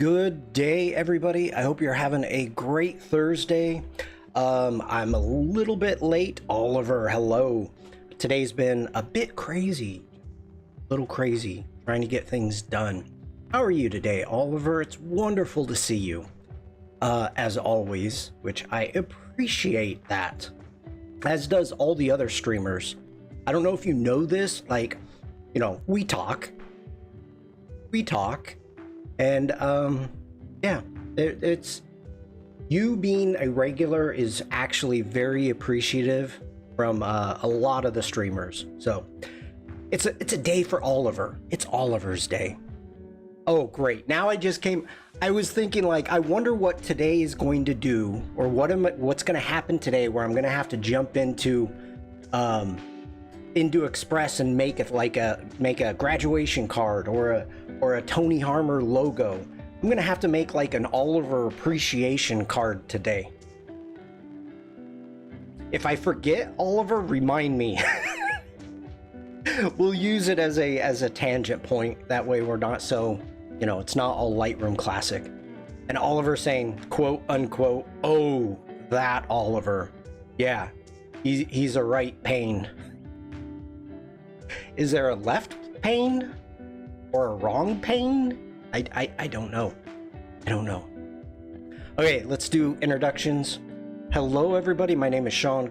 Good day, everybody. I hope you're having a great Thursday. I'm a little bit late. Oliver, hello. Today's been a bit crazy, trying to get things done. How are you today, Oliver? It's wonderful to see you, as always, which I appreciate that, as does all the other streamers. I don't know if you know this, like, we talk, and yeah, it's you being a regular is actually very appreciative from a lot of the streamers. So it's a day for Oliver. It's Oliver's day. Oh, great. Now I was thinking, like, I wonder what today is going to do, or what's going to happen today where I'm going to have to jump into Express and make a graduation card or a Tony Harmer logo. I'm gonna have to make like an Oliver appreciation card today. If I forget, Oliver, remind me. We'll use it as a tangent point. That way we're not so, it's not all Lightroom classic. And Oliver saying, quote unquote, oh, that Oliver. Yeah, he's a right pain. Is there a left pane or a wrong pane? I don't know. Okay, let's do introductions. Hello, everybody. My name is Shawn.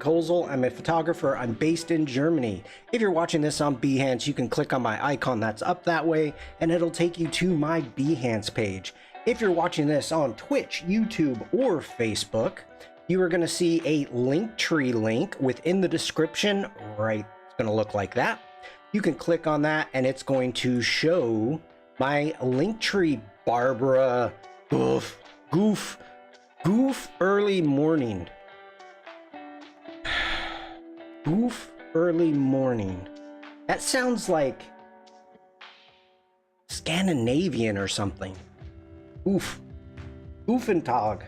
I'm a photographer. I'm based in Germany. If you're watching this on Behance, you can click on my icon that's up that way, and it'll take you to my Behance page. If you're watching this on Twitch, YouTube, or Facebook, you are going to see a Linktree link within the description. Right, it's going to look like that. You can click on that, and it's going to show my Linktree. Barbara goof early morning. Goof early morning. That sounds like Scandinavian or something. Goofentag.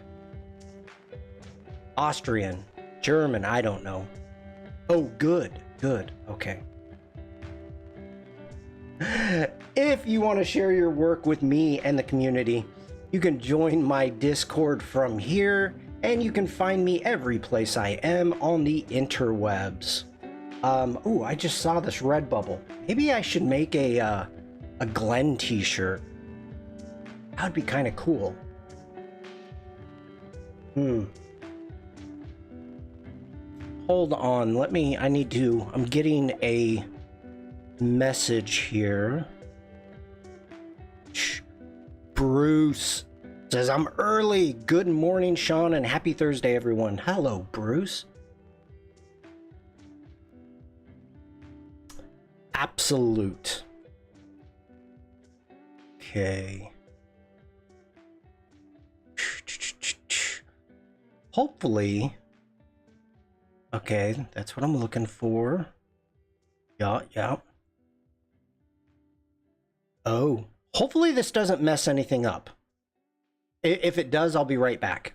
Austrian, German, I don't know. Oh, good, okay. If you want to share your work with me and the community, you can join my Discord from here, and you can find me every place I am on the interwebs. Ooh, I just saw this Redbubble. Maybe I should make a Glenn t-shirt. That would be kind of cool. Hold on, I'm getting a message here. Bruce says, I'm early. Good morning, Shawn, and happy Thursday, everyone. Hello, Bruce. Absolute. Okay. Hopefully. Okay, that's what I'm looking for. Yeah. Oh, hopefully this doesn't mess anything up. If it does, I'll be right back.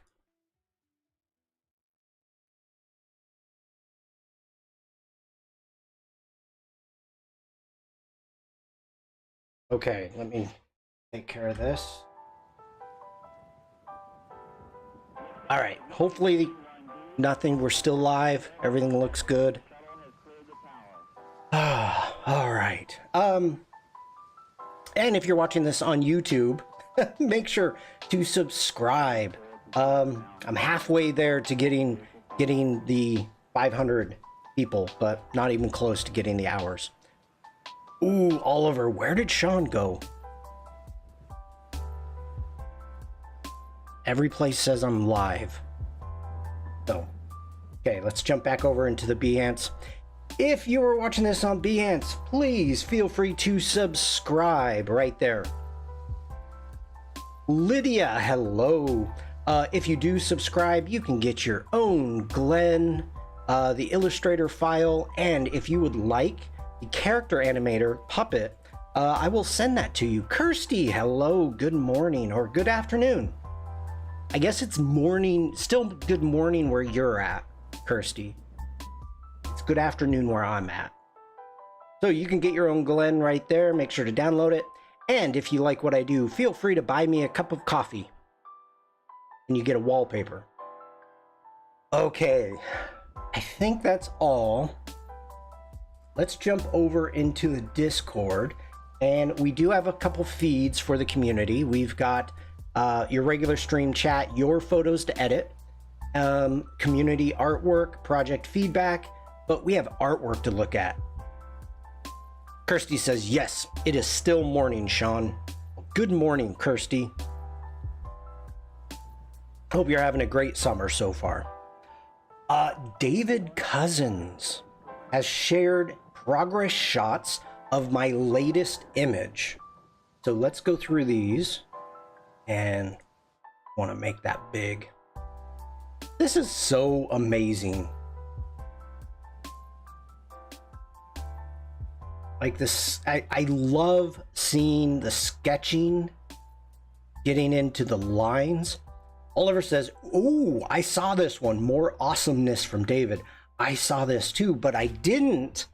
Okay, let me take care of this. All right, hopefully nothing. We're still live. Everything looks good. All right. And if you're watching this on YouTube, make sure to subscribe. I'm halfway there to getting the 500 people, but not even close to getting the hours. Ooh, Oliver, where did Shawn go? Every place says I'm live. So, okay, let's jump back over into the Behance. If you are watching this on Behance, please feel free to subscribe right there. Lydia, hello. If you do subscribe, you can get your own Glenn, the Illustrator file, and if you would like the character animator puppet, I will send that to you. Kirsty, hello, good morning or good afternoon. I guess it's morning, still good morning where you're at, Kirsty. It's good afternoon where I'm at. So you can get your own Glenn right there. Make sure to download it. And if you like what I do, feel free to buy me a cup of coffee and you get a wallpaper. Okay, I think that's all. Let's jump over into the Discord, and we do have a couple feeds for the community. We've got your regular stream chat, your photos to edit, community artwork, project feedback, but we have artwork to look at. Kirsty says, yes, it is still morning, Shawn. Good morning, Kirsty. Hope you're having a great summer so far. David Cousins has shared progress shots of my latest image. So let's go through these, and want to make that big. This is so amazing. Like this, I love seeing the sketching, getting into the lines. Oliver says, "Ooh, I saw this one. More awesomeness from David. I saw this too, but I didn't,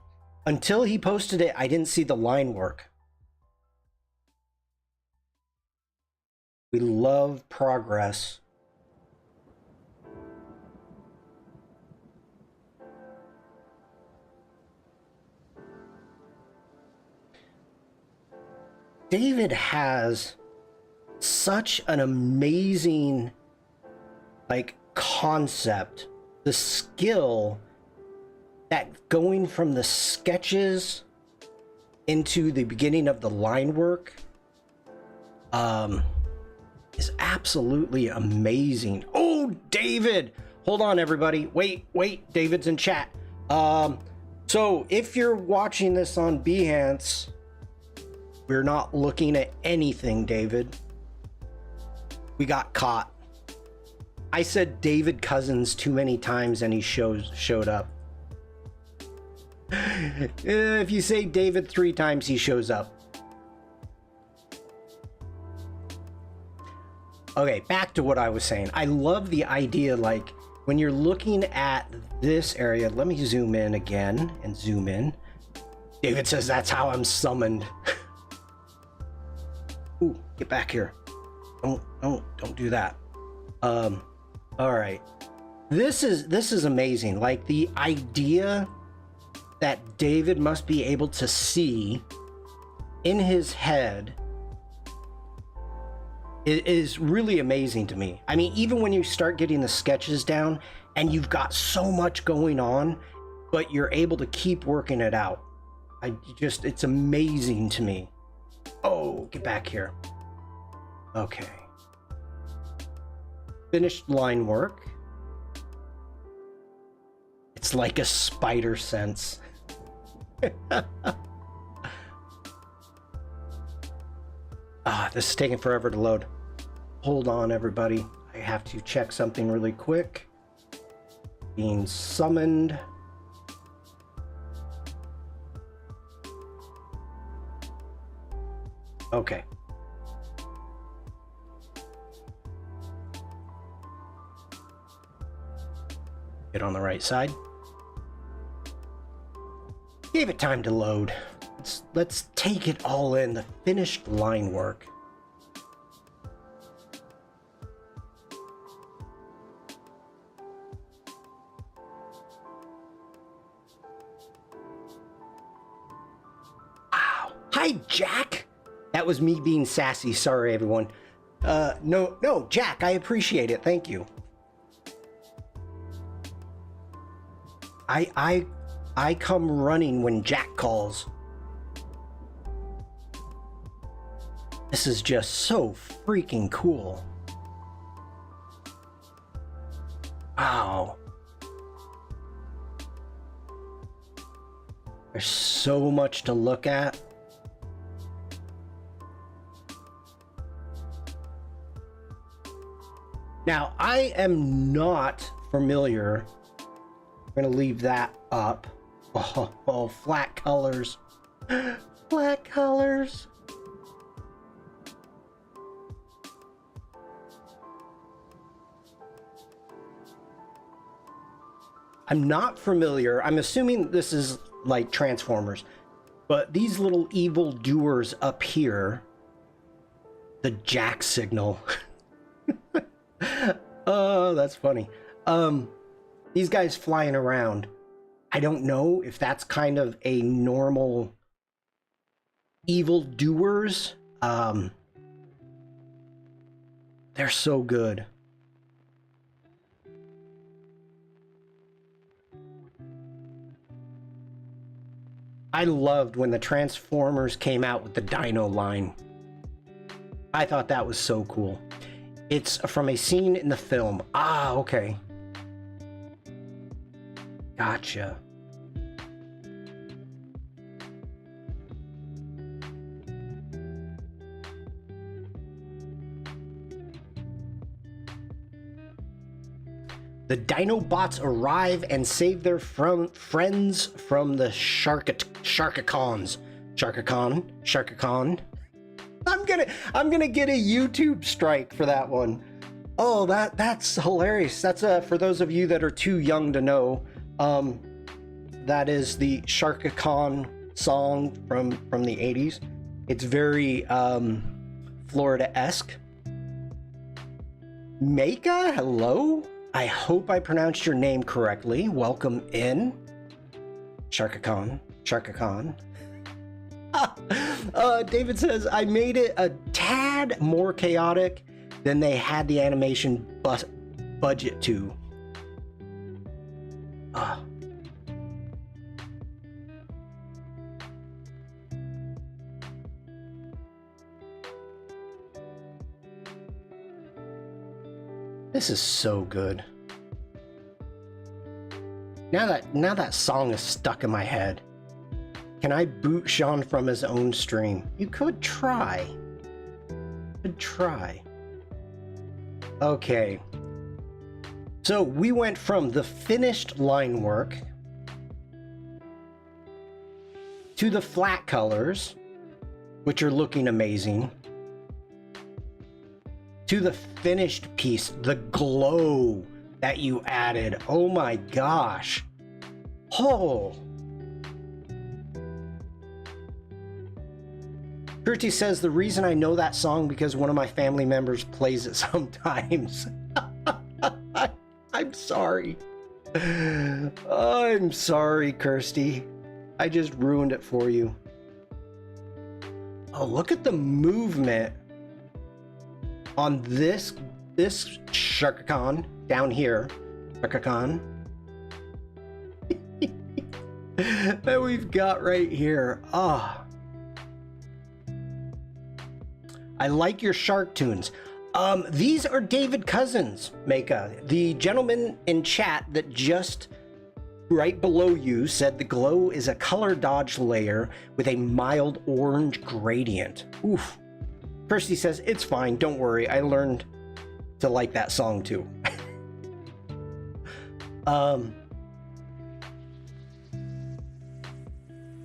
until he posted it, I didn't see the line work." We love progress. David has such an amazing concept, the skill that going from the sketches into the beginning of the line work is absolutely amazing. Oh, David, hold on everybody, wait, David's in chat. So if you're watching this on Behance, we're not looking at anything, David. We got caught. I said David Cousins too many times and he showed up. If you say David 3 times, he shows up. Okay, back to what I was saying. I love the idea, like, when you're looking at this area, let me zoom in again and zoom in. David says, that's how I'm summoned. Ooh, get back here. Don't do that. All right. This is amazing. Like, the idea that David must be able to see in his head is really amazing to me. I mean, even when you start getting the sketches down and you've got so much going on, but you're able to keep working it out. It's amazing to me. Oh, get back here. Okay. Finished line work. It's like a spider sense. This is taking forever to load. Hold on, everybody. I have to check something really quick. Being summoned. Okay. Get on the right side. Gave it time to load. Let's take it all in, the finished line work. Wow. Hi, Jack. That was me being sassy. Sorry, everyone. No, Jack, I appreciate it. Thank you. I come running when Jack calls. This is just so freaking cool. Wow. There's so much to look at. Now, I am not familiar. I'm gonna leave that up. Oh, flat colors. Flat colors. I'm not familiar. I'm assuming this is like Transformers, but these little evil doers up here The jack signal. Oh, that's funny. These guys flying around. I don't know if that's kind of a normal evildoers. They're so good. I loved when the Transformers came out with the Dino line. I thought that was so cool. It's from a scene in the film. Ah, okay. Gotcha. The Dinobots arrive and save their friends from the Sharkicons. Sharkicon. I'm gonna get a YouTube strike for that one. Oh, that's hilarious. That's for those of you that are too young to know. That is the Sharkicon song from the 80s. It's very Florida-esque. Meika, hello. I hope I pronounced your name correctly. Welcome in. Sharkicon. David says, I made it a tad more chaotic than they had the animation budget to. This is so good. Now that song is stuck in my head. Can I boot Shawn from his own stream? You could try. Okay. So we went from the finished line work to the flat colors, which are looking amazing, to the finished piece, the glow that you added. Oh my gosh. Oh. Kurti says, the reason I know that song because one of my family members plays it sometimes. I'm sorry. I'm sorry, Kirsty. I just ruined it for you. Oh, look at the movement on this Sharkicon down here. Sharkicon. That we've got right here. Ah. I like your shark tunes. These are David Cousins, Meika. The gentleman in chat that just right below you said the glow is a color dodge layer with a mild orange gradient. Oof. Kirsty says, it's fine, don't worry. I learned to like that song too.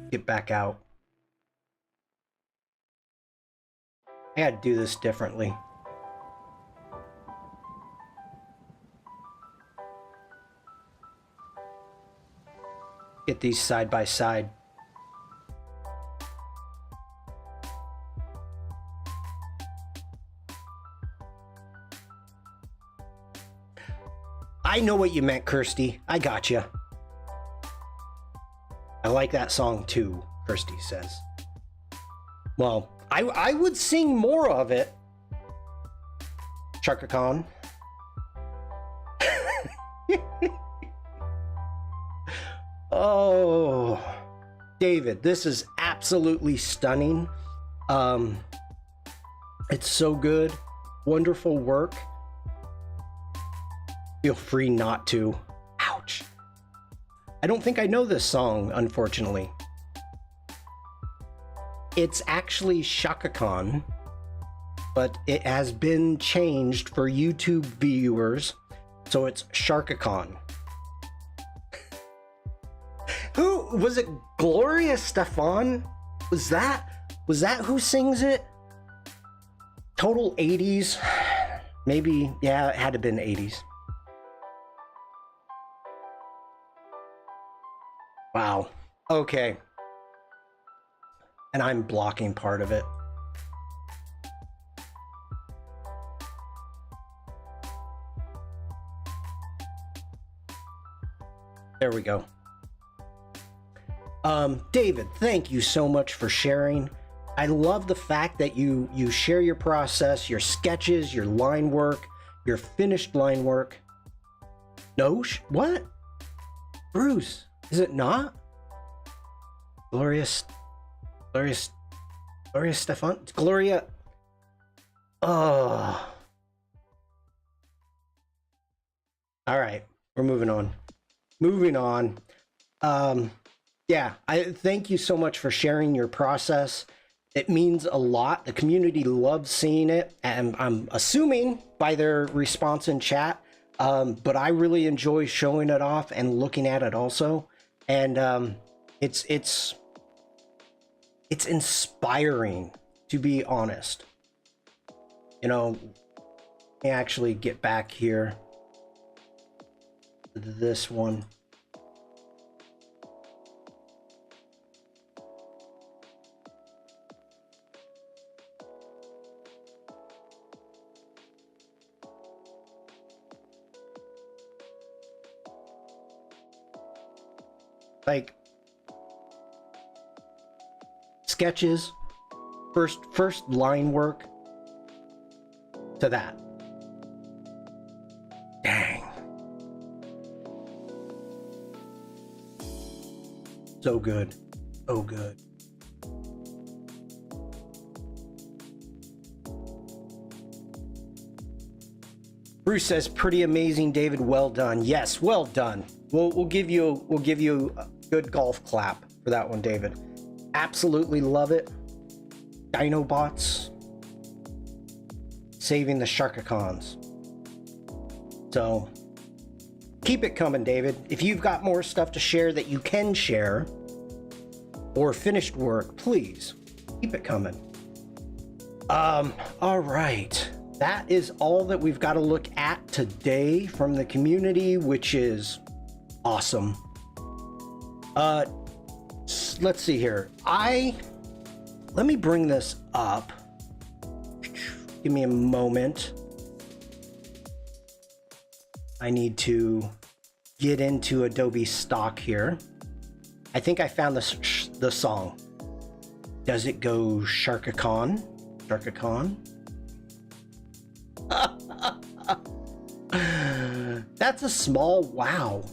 Get back out. I had to do this differently. Get these side by side. I know what you meant, Kirsty. I got you. I like that song too, Kirsty says. Well, I would sing more of it. Sharkicon. Oh, David, this is absolutely stunning. It's so good. Wonderful work. Feel free not to. Ouch. I don't think I know this song, unfortunately. It's actually Sharkicon, but it has been changed for YouTube viewers, so it's Sharkicon. Who was it? Gloria Stefan? Was that who sings it? Total 80s? Maybe, yeah, it had to have been 80s. Wow. Okay. And I'm blocking part of it. There we go. David, thank you so much for sharing. I love the fact that you share your process, your sketches, your line work, your finished line work. No, what? Bruce, is it not? Gloria Stefan? Gloria. Oh. All right, we're moving on. Yeah, I thank you so much for sharing your process. It means a lot. The community loves seeing it, and I'm assuming by their response in chat, but I really enjoy showing it off and looking at it also. And it's inspiring, to be honest. You know, let me actually get back here to this one. Like sketches, first line work to that. Dang. So good. So good. Bruce says, pretty amazing, David. Well done. Yes, well done. We'll give you a good golf clap for that one, David. Absolutely love it. Dinobots saving the Sharkicons. So keep it coming, David. If you've got more stuff to share that you can share or finished work, please keep it coming. All right. That is all that we've got to look at today from the community, which is awesome. Let's see here. Let me bring this up. Give me a moment. I need to get into Adobe stock here. I think I found the song. Does it go Sharkicon? Sharkicon? That's a small wow.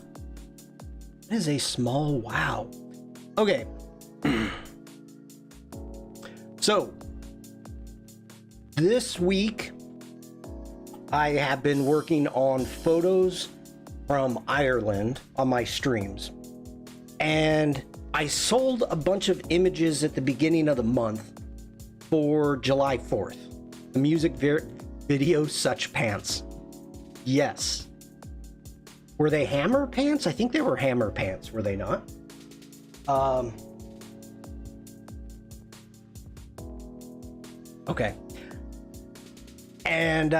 That is a small wow. Okay. So this week I have been working on photos from Ireland on my streams, and I sold a bunch of images at the beginning of the month for July 4th. The music video Such Pants. Yes. Were they Hammer Pants? I think they were Hammer Pants, were they not? Okay. And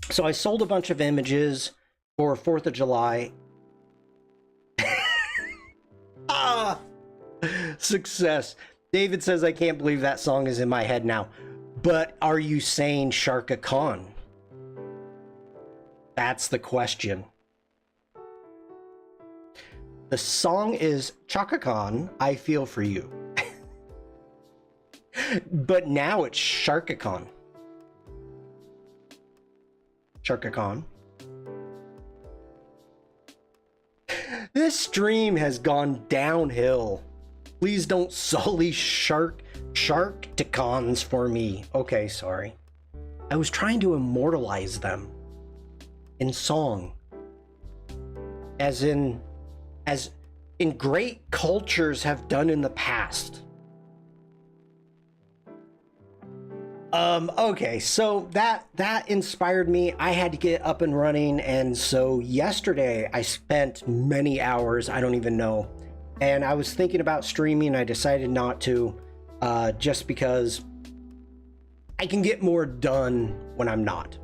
so I sold a bunch of images for 4th of July. Success. David says, I can't believe that song is in my head now. But are you saying Sharkicon? That's the question. The song is Chaka-Con, I Feel For You. But now it's Sharkicon. Sharkicon. This stream has gone downhill. Please don't sully Sharkticons for me. Okay, sorry. I was trying to immortalize them in song. As in great cultures have done in the past. Okay, so that inspired me. I had to get up and running, and so yesterday I spent many hours, I don't even know, and I was thinking about streaming. I decided not to, just because I can get more done when I'm not.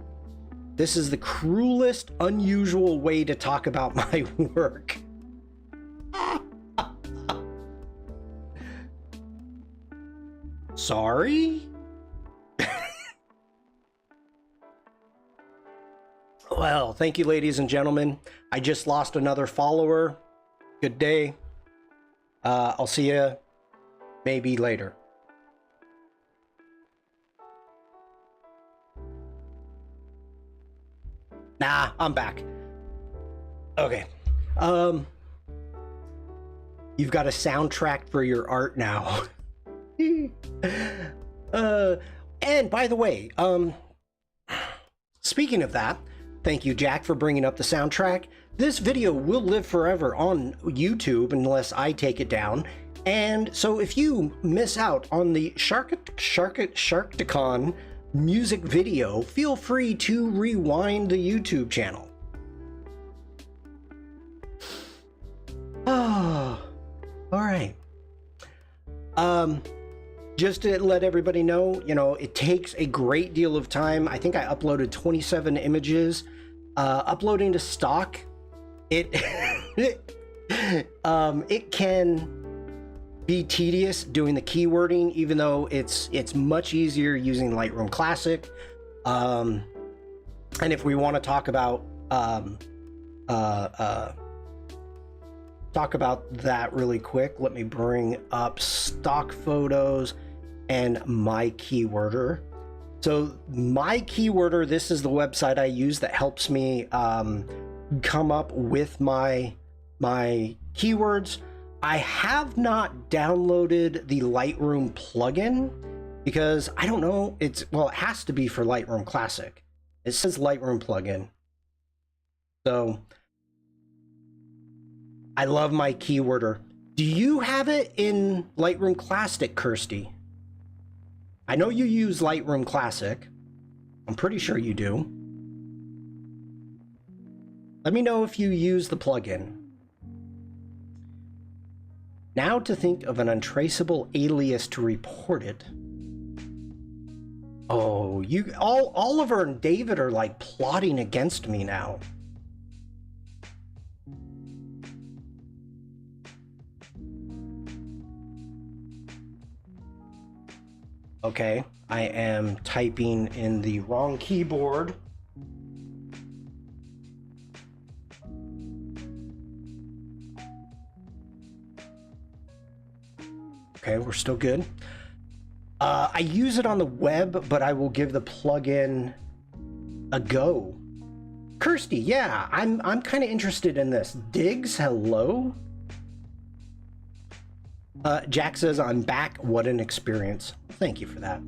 This is the cruelest, unusual way to talk about my work. Sorry? Well, thank you, ladies and gentlemen. I just lost another follower. Good day. I'll see you maybe later. Nah, I'm back. Okay. You've got a soundtrack for your art now. And by the way, speaking of that, thank you, Jack, for bringing up the soundtrack. This video will live forever on YouTube unless I take it down. And so if you miss out on the Sharkticon music video, feel free to rewind the YouTube channel. Oh, all right. Just to let everybody know, it takes a great deal of time. I think I uploaded 27 images. Uploading to stock, it can be tedious doing the keywording, even though it's much easier using Lightroom Classic. And if we want to talk about that really quick, let me bring up stock photos and my keyworder. So my keyworder, this is the website I use that helps me come up with my keywords. I have not downloaded the Lightroom plugin because I don't know, it has to be for Lightroom Classic. It says Lightroom plugin. So I love my keyworder. Do you have it in Lightroom Classic, Kirsty? I know you use Lightroom Classic. I'm pretty sure you do. Let me know if you use the plugin. Now to think of an untraceable alias to report it. Oh, Oliver and David are like plotting against me now. Okay, I am typing in the wrong keyboard. Okay, we're still good. I use it on the web, but I will give the plugin a go. Kirsty, yeah, I'm kind of interested in this. Diggs, hello? Jack says, I'm back. What an experience. Thank you for that.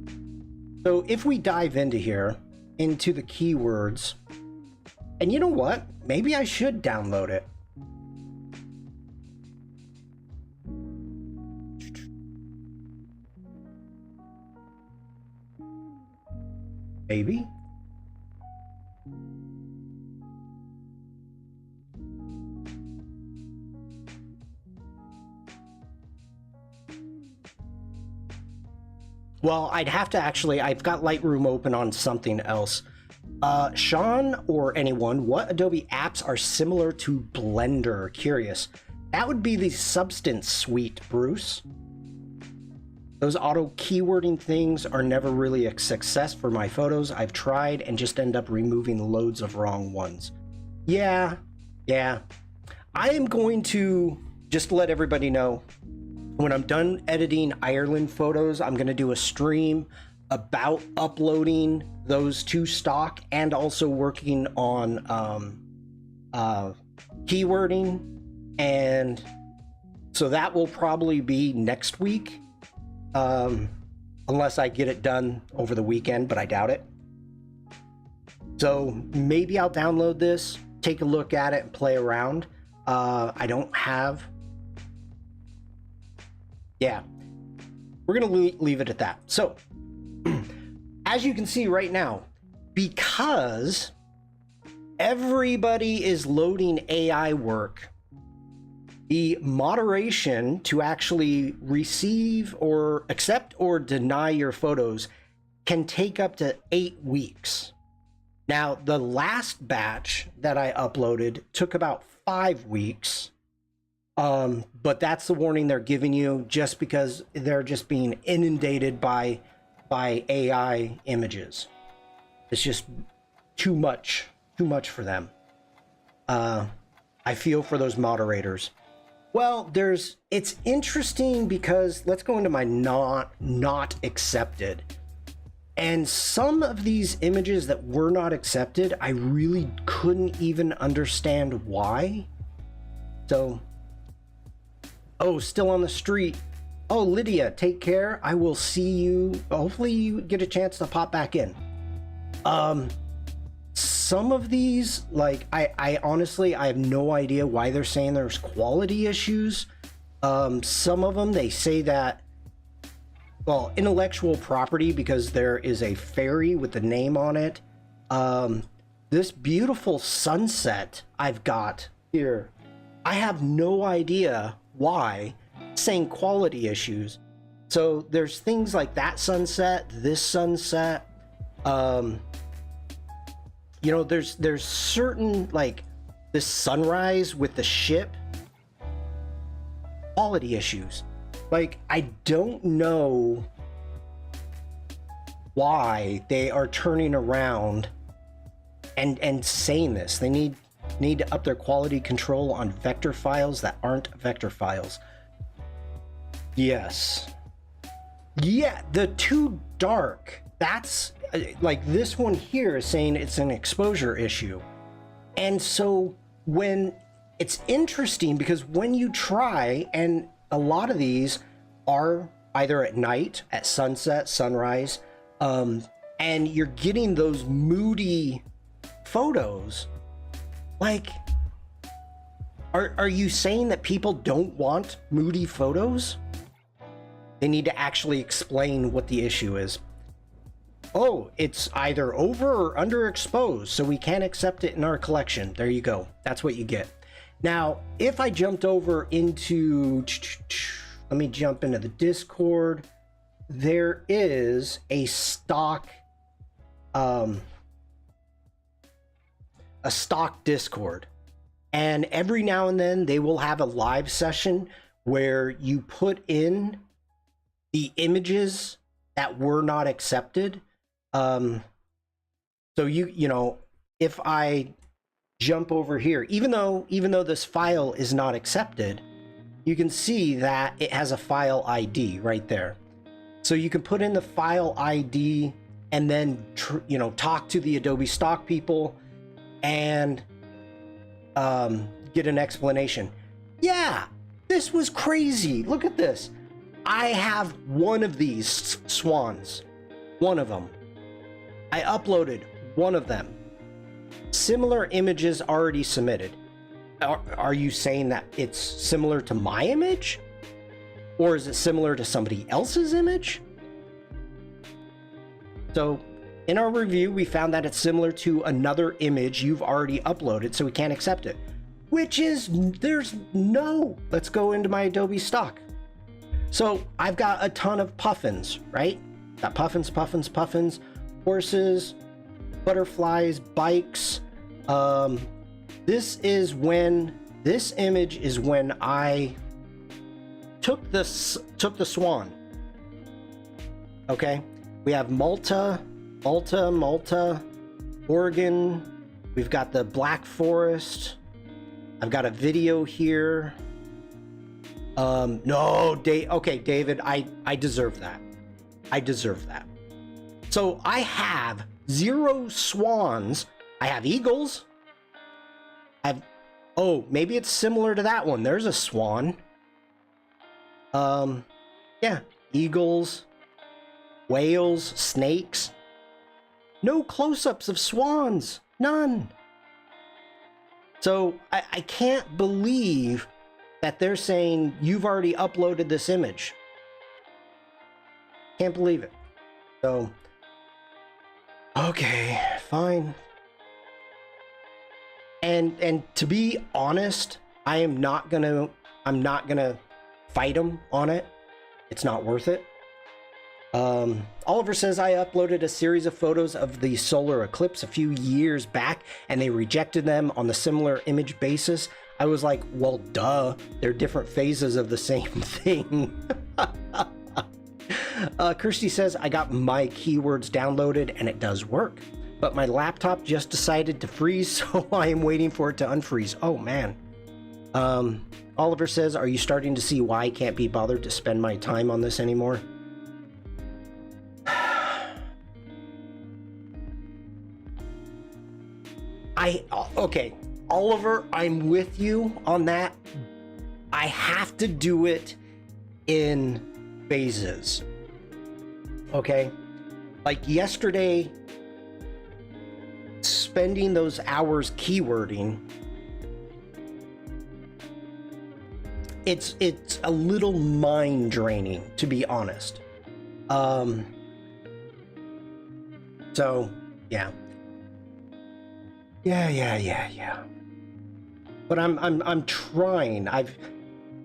So if we dive into here, into the keywords, and you know what? Maybe I should download it. Maybe. Well, I'd have to actually, I've got Lightroom open on something else. Shawn or anyone, what Adobe apps are similar to Blender? Curious. That would be the Substance Suite, Bruce. Those auto keywording things are never really a success for my photos. I've tried and just end up removing loads of wrong ones. Yeah. I am going to just let everybody know, when I'm done editing Ireland photos, I'm going to do a stream about uploading those to stock and also working on keywording. And so that will probably be next week, unless I get it done over the weekend, but I doubt it. So maybe I'll download this, take a look at it and play around. I don't have... Yeah, we're gonna leave it at that. So as you can see right now, because everybody is loading AI work, the moderation to actually receive or accept or deny your photos can take up to 8 weeks. Now, the last batch that I uploaded took about 5 weeks. But that's the warning they're giving you, just because they're just being inundated by AI images. It's just too much too much for them. I feel for those moderators. Well, it's interesting because let's go into my not accepted. And some of these images that were not accepted, I really couldn't even understand why. So, oh, still on the street. Oh, Lydia, take care. I will see you. Hopefully you get a chance to pop back in. Some of these, like, I honestly, I have no idea why they're saying there's quality issues. Some of them, they say that, well, intellectual property, because there is a fairy with the name on it. This beautiful sunset I've got here, I have no idea why, saying quality issues. So there's things like that sunset, this sunset, you know, there's certain, like this sunrise with the ship, quality issues. Like, I don't know why they are turning around and saying this. They need to up their quality control on vector files that aren't vector files. Yes. Yeah, the too dark. That's like, this one here is saying it's an exposure issue. And so when it's interesting, because when you try, and a lot of these are either at night, at sunset, sunrise, and you're getting those moody photos, like, are you saying that people don't want moody photos? They need to actually explain what the issue is. Oh, it's either over or underexposed, so we can't accept it in our collection. There you go. That's what you get. Now, if I jumped over into, let me jump into the Discord. There is a stock Discord, and every now and then they will have a live session where you put in the images that were not accepted. So you know, if I jump over here, even though this file is not accepted, you can see that it has a file ID right there. So you can put in the file ID and then you know, talk to the Adobe stock people and get an explanation. Yeah, this was crazy. Look at this. I have one of these swans, one of them. I uploaded one of them. Similar images already submitted. Are you saying that it's similar to my image? Or is it similar to somebody else's image? So in our review, we found that it's similar to another image you've already uploaded, so we can't accept it. Which is, let's go into my Adobe stock. So I've got a ton of puffins, right? Got puffins, horses, butterflies, bikes. This image is when I took the swan. Okay, we have Malta, Oregon. We've got the Black Forest. I've got a video here. No, okay, David, I deserve that. I deserve that. So I have 0 swans. I have eagles. Oh, maybe it's similar to that one. There's a swan. Yeah, eagles, whales, snakes. No close-ups of swans. None. So I can't believe that they're saying you've already uploaded this image. Can't believe it. So, okay, fine. And to be honest, I'm not gonna fight them on it. It's not worth it. Oliver says, I uploaded a series of photos of the solar eclipse a few years back and they rejected them on the similar image basis. I was like, well, duh, they're different phases of the same thing. Kirsty says, I got my keywords downloaded and it does work. but my laptop just decided to freeze, so I am waiting for it to unfreeze. Oh man. Oliver says, are you starting to see why I can't be bothered to spend my time on this anymore? Okay, Oliver, I'm with you on that. I have to do it in phases. Okay? Like yesterday, spending those hours keywording, it's a little mind draining, to be honest. So yeah. Yeah. But I'm trying.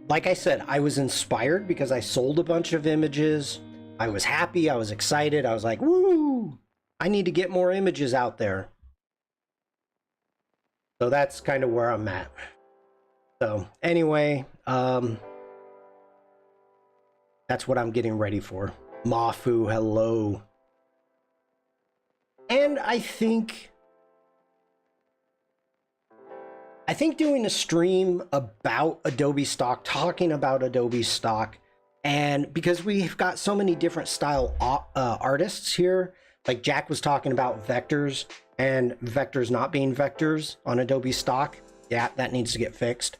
Like I said, I was inspired because I sold a bunch of images. I was happy, I was excited. I was like, woo! I need to get more images out there. So that's kind of where I'm at. So anyway, that's what I'm getting ready for. Mafu, hello. And I think doing a stream about Adobe stock, talking about Adobe stock, and because we've got so many different style artists here, like Jack was talking about vectors and vectors not being vectors on Adobe stock. Yeah, that needs to get fixed.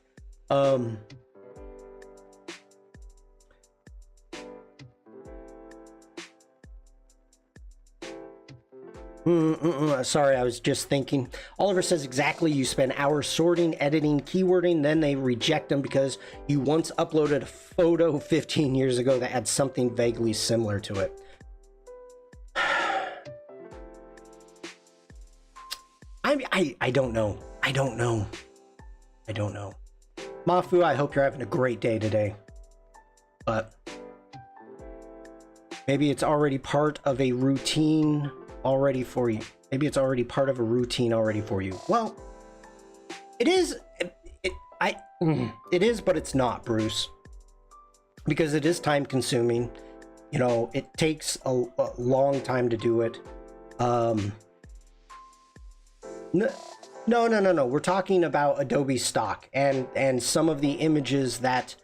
Sorry, I was just thinking. Oliver says exactly, you spend hours sorting, editing, keywording, then they reject them because you once uploaded a photo 15 years ago that had something vaguely similar to it. I don't know. I don't know. Mafu, I hope you're having a great day today. But maybe it's already part of a routine already for you. Maybe it's already part of a routine already for you. Well, it is. It is, but it's not, Bruce, because it is time consuming. You know, it takes a long time to do it. No. We're talking about Adobe stock and some of the images that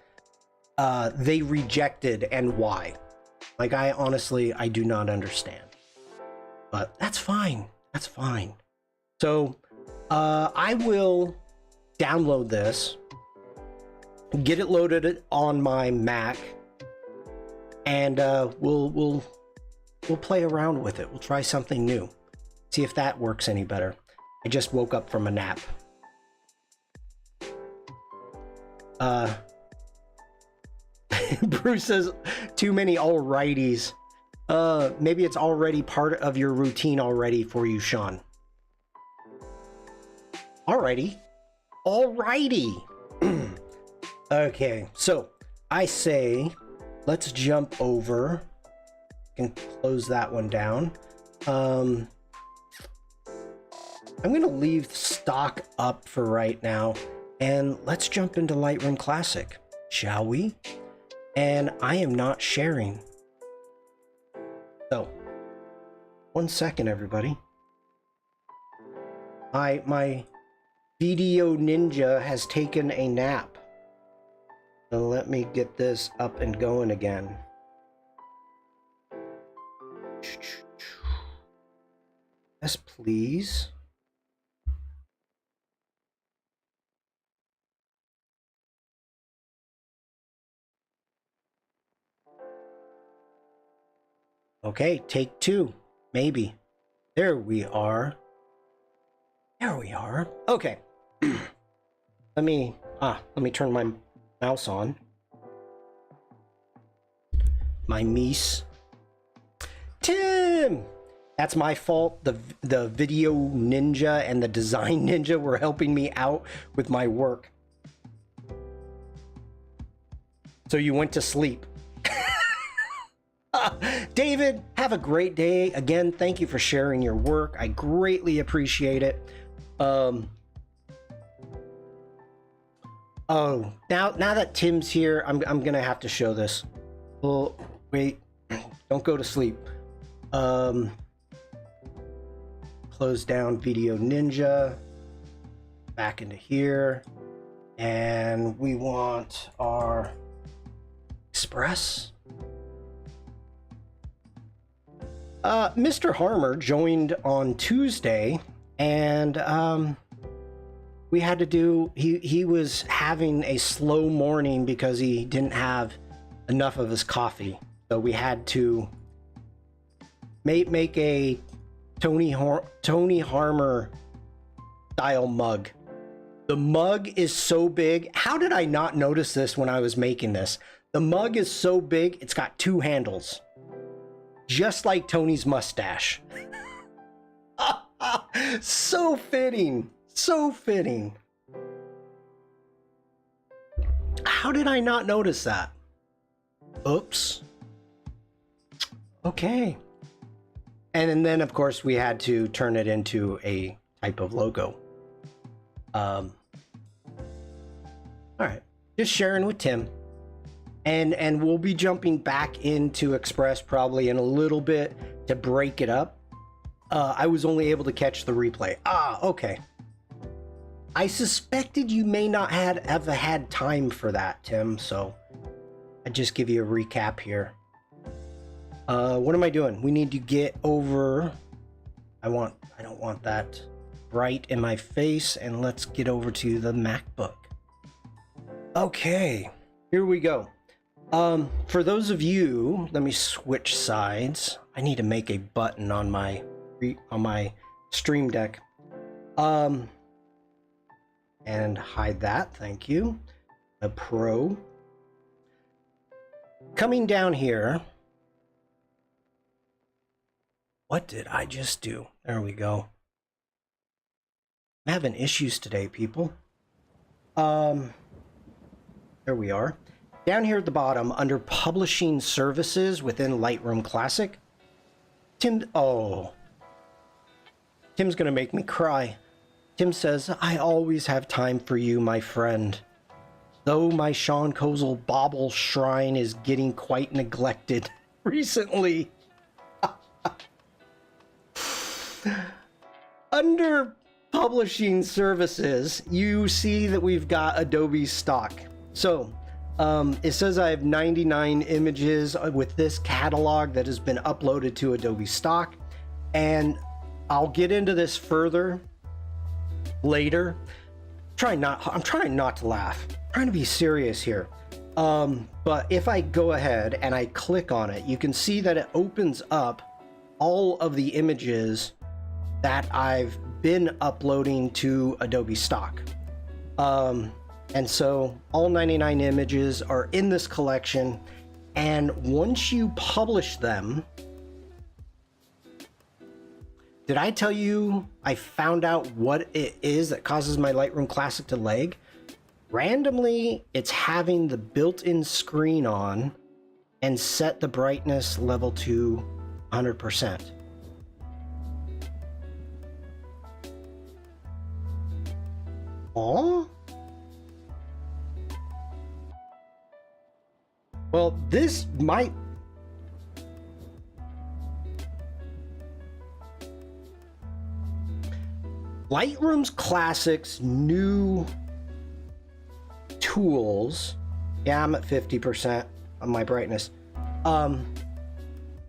they rejected and why. Like, I honestly do not understand. But that's fine. That's fine. So I will download this, get it loaded on my Mac, and we'll play around with it. We'll try something new. See if that works any better. I just woke up from a nap. Bruce says too many alrighties. Maybe it's already part of your routine already for you, Shawn. Alrighty. Okay, so I say let's jump over and close that one down. I'm gonna leave stock up for right now, and let's jump into Lightroom Classic, shall we? And I am not sharing. So, 1 second, everybody. My video ninja has taken a nap. So let me get this up and going again. Yes, please. Okay, take two, maybe. There we are. Okay. let me turn my mouse on. My Mies. Tim! That's my fault. The video ninja and the design ninja were helping me out with my work. So you went to sleep. David, have a great day. Again, thank you for sharing your work. I greatly appreciate it. Oh, now that Tim's here, I'm gonna have to show this. Well, wait, don't go to sleep. close down Video Ninja, back into here, and we want our Express. Mr. Harmer joined on Tuesday, and we had to do, he was having a slow morning because he didn't have enough of his coffee. So we had to make a Tony Harmer style mug. The mug is so big. How did I not notice this when I was making this? The mug is so big, it's got two handles. Just like Tony's mustache. So fitting. So fitting. How did I not notice that? Oops. Okay. And then, of course, we had to turn it into a type of logo. All right. Just sharing with Tim. And we'll be jumping back into Express probably in a little bit to break it up. I was only able to catch the replay. Okay. I suspected you may not have had time for that, Tim, so I just give you a recap here. What am I doing? We need to get over. I don't want that bright in my face, and let's get over to the MacBook. Okay, here we go. For those of you, let me switch sides. I need to make a button on my Stream Deck. And hide that, thank you. A Pro. Coming down here. What did I just do? There we go. I'm having issues today, people. There we are. Down here at the bottom, under Publishing Services within Lightroom Classic. Tim's gonna make me cry. Tim says, I always have time for you, my friend. Though my Shawn Kozel bauble shrine is getting quite neglected recently. Under Publishing Services, you see that we've got Adobe stock. So, it says I have 99 images with this catalog that has been uploaded to Adobe stock. And I'll get into this further later. I'm trying not to laugh. I'm trying to be serious here. But if I go ahead and I click on it, you can see that it opens up all of the images that I've been uploading to Adobe stock. And so all 99 images are in this collection. And once you publish them, did I tell you I found out what it is that causes my Lightroom Classic to lag? Randomly, it's having the built-in screen on and set the brightness level to 100%. Aw? Well, this might... Lightroom's Classic's new tools. Yeah, I'm at 50% on my brightness.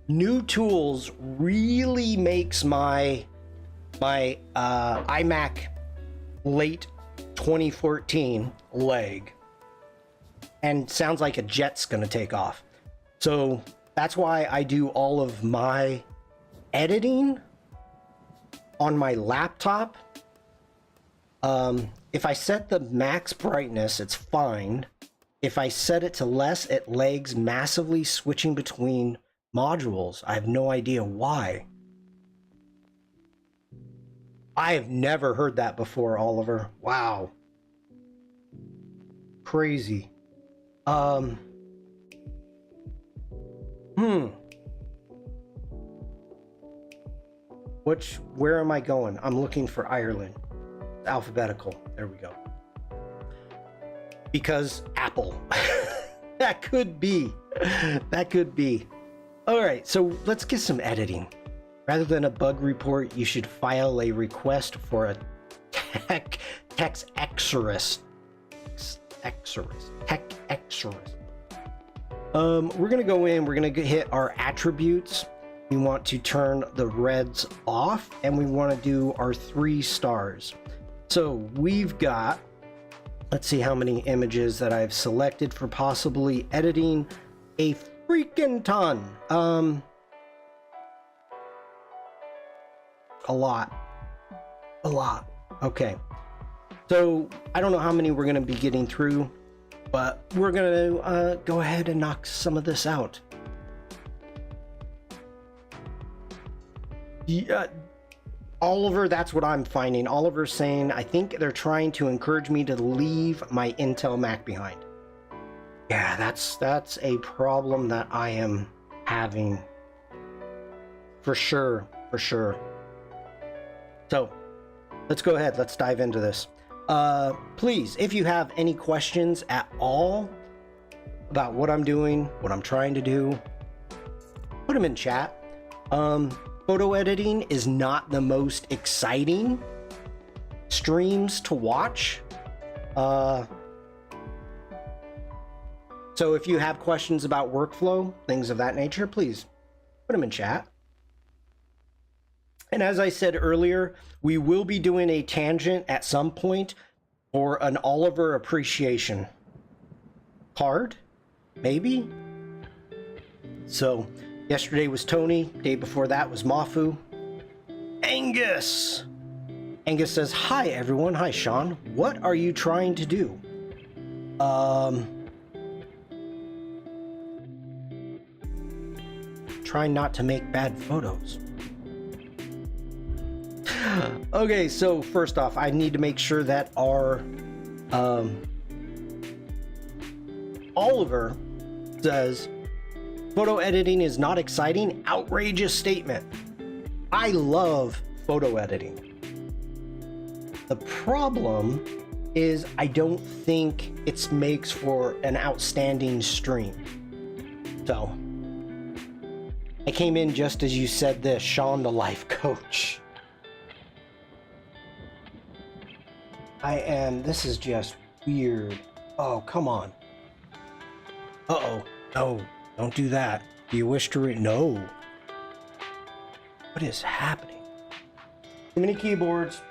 New tools really makes my iMac late 2014 lag. And sounds like a jet's gonna take off. So that's why I do all of my editing on my laptop. If I set the max brightness, it's fine. If I set it to less, it lags massively switching between modules. I have no idea why. I have never heard that before, Oliver. Wow. Crazy. Where am I going? I'm looking for Ireland. Alphabetical. There we go. Because Apple. That could be. That could be. All right, so let's get some editing. Rather than a bug report, you should file a request for a text exorist. Tech exorist. We're gonna go in, we're gonna hit our attributes. We want to turn the reds off, and we want to do our 3 stars. So we've got, let's see how many images that I've selected for possibly editing. A freaking ton. A lot. Okay. So I don't know how many we're going to be getting through, but we're going to go ahead and knock some of this out. Yeah, Oliver, that's what I'm finding. Oliver's saying, I think they're trying to encourage me to leave my Intel Mac behind. Yeah, that's a problem that I am having. For sure. So, let's go ahead. Let's dive into this. Please, if you have any questions at all about what I'm doing, what I'm trying to do, put them in chat. Photo editing is not the most exciting streams to watch. So if you have questions about workflow, things of that nature, please put them in chat. And as I said earlier, we will be doing a tangent at some point for an Oliver appreciation card, maybe. So yesterday was Tony, day before that was Mafu. Angus says, hi everyone. Hi Shawn, what are you trying to do? Trying not to make bad photos. Okay, so first off, I need to make sure that our Oliver says photo editing is not exciting. Outrageous statement. I love photo editing. The problem is I don't think it makes for an outstanding stream. So I came in just as you said this, Shawn the life coach. This is just weird. Oh, come on. Uh-oh. No, don't do that. Do you wish to no. What is happening? Too many keyboards.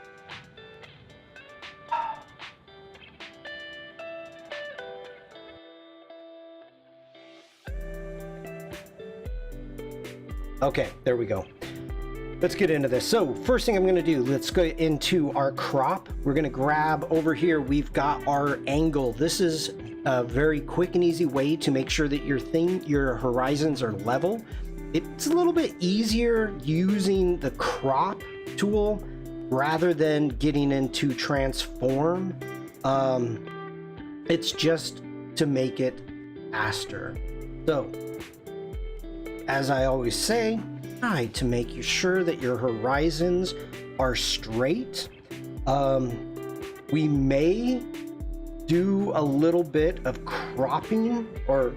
Okay, there we go. Let's get into this. So first thing I'm going to do, let's go into our crop. We're going to grab over here. We've got our angle. This is a very quick and easy way to make sure that your horizons are level. It's a little bit easier using the crop tool rather than getting into transform. It's just to make it faster. So as I always say, try to make sure that your horizons are straight. We may do a little bit of cropping, or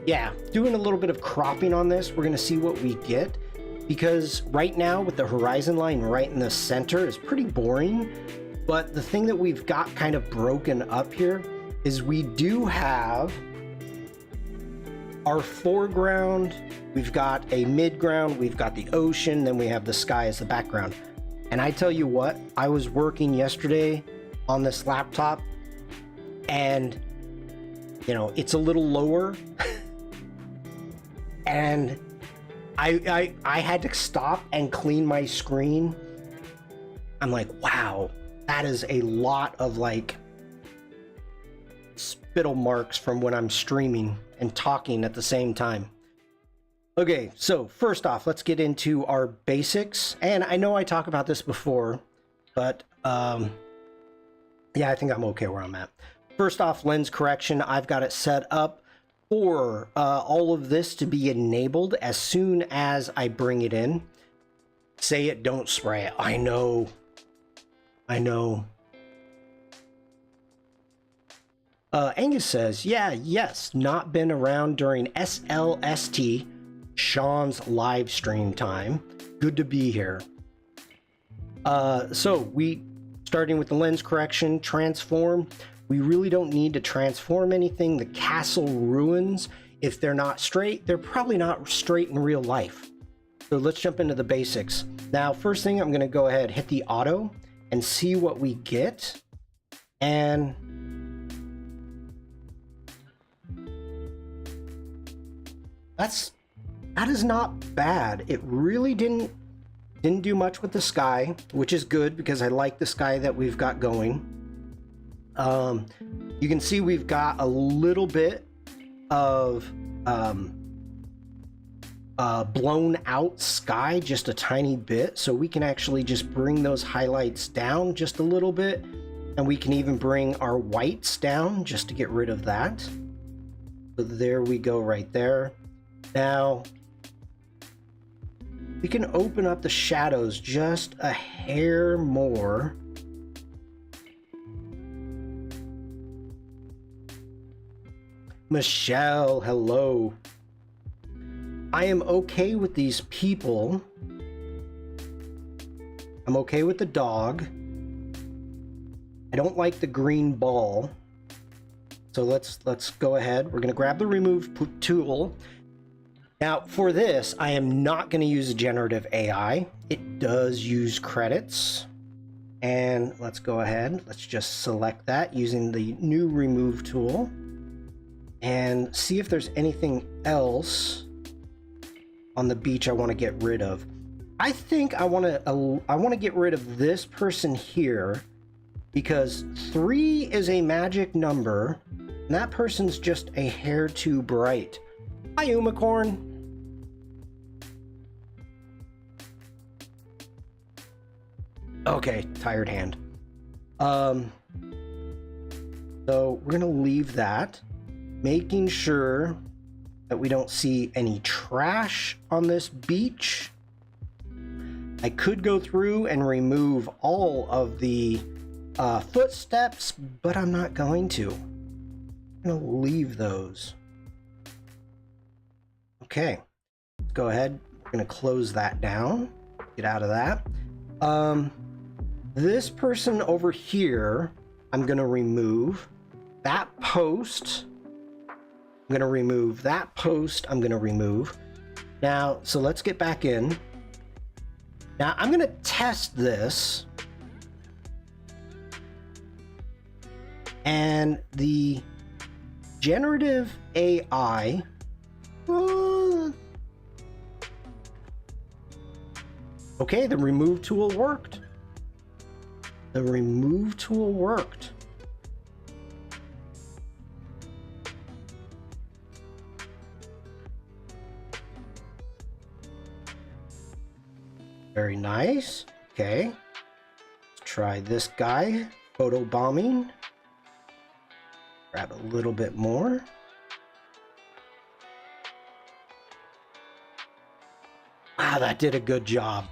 yeah, doing a little bit of cropping on this. We're going to see what we get, because right now with the horizon line right in the center is pretty boring. But the thing that we've got kind of broken up here is we do have our foreground, we've got a midground, we've got the ocean, then we have the sky as the background. And I tell you what, I was working yesterday on this laptop and, you know, it's a little lower and I had to stop and clean my screen. I'm like, wow, that is a lot of like spittle marks from when I'm streaming and talking at the same time. Okay, so first off, let's get into our basics. And I know I talked about this before, but yeah, I think I'm okay where I'm at. First off, lens correction. I've got it set up for all of this to be enabled as soon as I bring it in. Say it, don't spray it. I know. Angus says, yeah, yes, not been around during SLST, Shawn's live stream time. good to be here. So we, starting with the lens correction, transform. We really don't need to transform anything. The castle ruins, if they're not straight, they're probably not straight in real life. So let's jump into the basics. Now, first thing, I'm gonna go ahead, hit the auto and see what we get. And that is not bad. It really didn't do much with the sky, which is good because I like the sky that we've got going. You can see we've got a little bit of blown out sky, just a tiny bit, so we can actually just bring those highlights down just a little bit, and we can even bring our whites down just to get rid of that. So there we go, right there. Now we can open up the shadows just a hair more. Michelle, hello. I am okay with these people. I'm okay with the dog. I don't like the green ball. So let's go ahead. We're gonna grab the remove tool. Now for this, I am not gonna use a generative AI. It does use credits. And let's go ahead. Let's just select that using the new remove tool and see if there's anything else on the beach I want to get rid of. I think I want to get rid of this person here because 3 is a magic number and that person's just a hair too bright. Hi, Umacorn. Okay, tired hand. So we're gonna leave that, making sure that we don't see any trash on this beach. I could go through and remove all of the footsteps, but I'm not going to. I'm gonna leave those. Okay, let's go ahead. We're gonna close that down, get out of that. This person over here, I'm gonna remove. That post, I'm gonna remove. That post, I'm gonna remove. Now, so let's get back in. Now, I'm gonna test this. And the generative AI, okay, the remove tool worked. The remove tool worked. Very nice. Okay. Let's try this guy. Photo bombing. Grab a little bit more. Wow, that did a good job.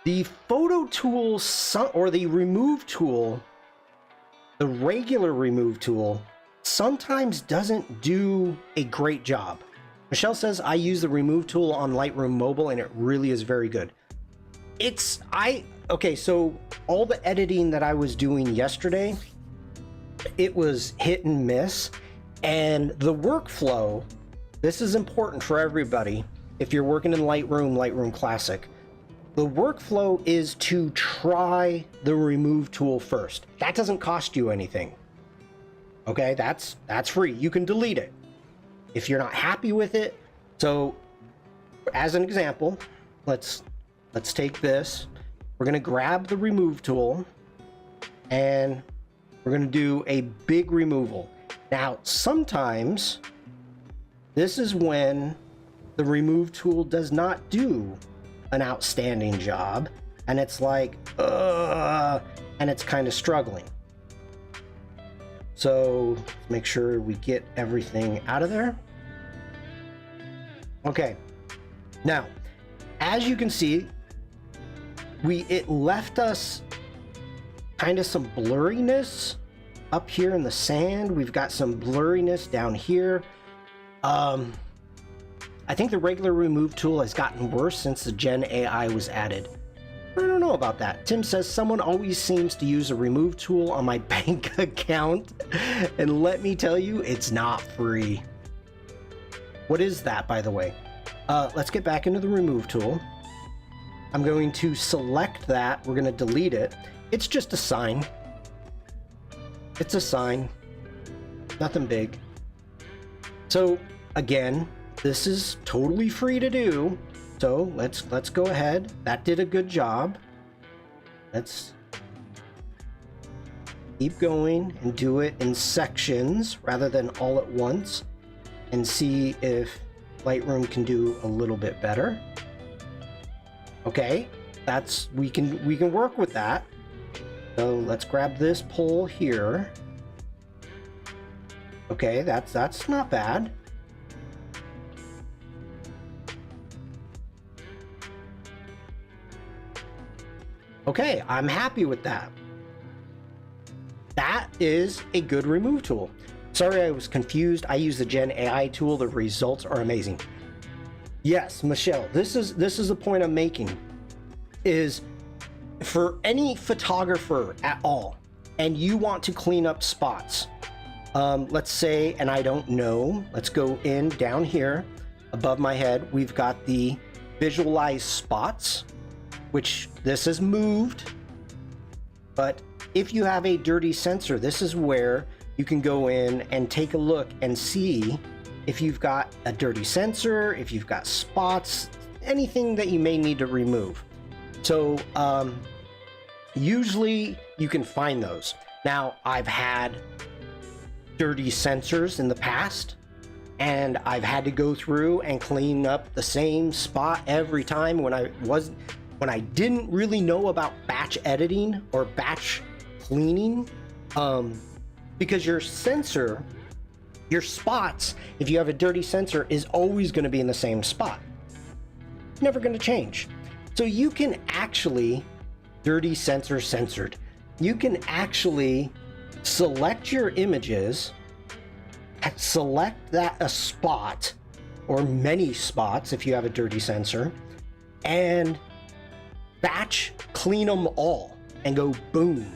The photo tool, or the remove tool, the regular remove tool, sometimes doesn't do a great job. Michelle says, I use the remove tool on Lightroom mobile and it really is very good. Okay, so all the editing that I was doing yesterday, it was hit and miss. And the workflow, this is important for everybody. If you're working in Lightroom, Lightroom Classic, the workflow is to try the remove tool first. That doesn't cost you anything. Okay, that's free. You can delete it if you're not happy with it. So as an example, let's take this. We're gonna grab the remove tool and we're gonna do a big removal. Now, sometimes this is when the remove tool does not do an outstanding job and it's like, and it's kind of struggling. So make sure we get everything out of there. Okay, now, as you can see, it left us kind of some blurriness up here in the sand. We've got some blurriness down here. I think the regular remove tool has gotten worse since the Gen AI was added. I don't know about that. Tim says someone always seems to use a remove tool on my bank account, and let me tell you, it's not free. What is that, by the way? Let's get back into the remove tool. I'm going to select that. We're going to delete it. It's just a sign. It's a sign. Nothing big. So again, this is totally free to do. So let's go ahead. That did a good job. Let's keep going and do it in sections rather than all at once, and see if Lightroom can do a little bit better. Okay, that's we can work with that. So let's grab this pole here. Okay, that's not bad. Okay, I'm happy with that. That is a good remove tool. Sorry, I was confused. I use the Gen AI tool. The results are amazing. Yes, Michelle, this is the point I'm making, is for any photographer at all, and you want to clean up spots. Let's say, and I don't know, let's go in down here above my head. We've got the visualize spots, which this is moved. But if you have a dirty sensor, this is where you can go in and take a look and see if you've got a dirty sensor, if you've got spots, anything that you may need to remove. So usually you can find those. Now, I've had dirty sensors in the past, and I've had to go through and clean up the same spot every time when I didn't really know about batch editing or batch cleaning, because your sensor, your spots, if you have a dirty sensor, is always going to be in the same spot. Never going to change. So you can actually, dirty sensor censored, you can actually select your images, select that a spot or many spots if you have a dirty sensor, and batch clean them all and go boom.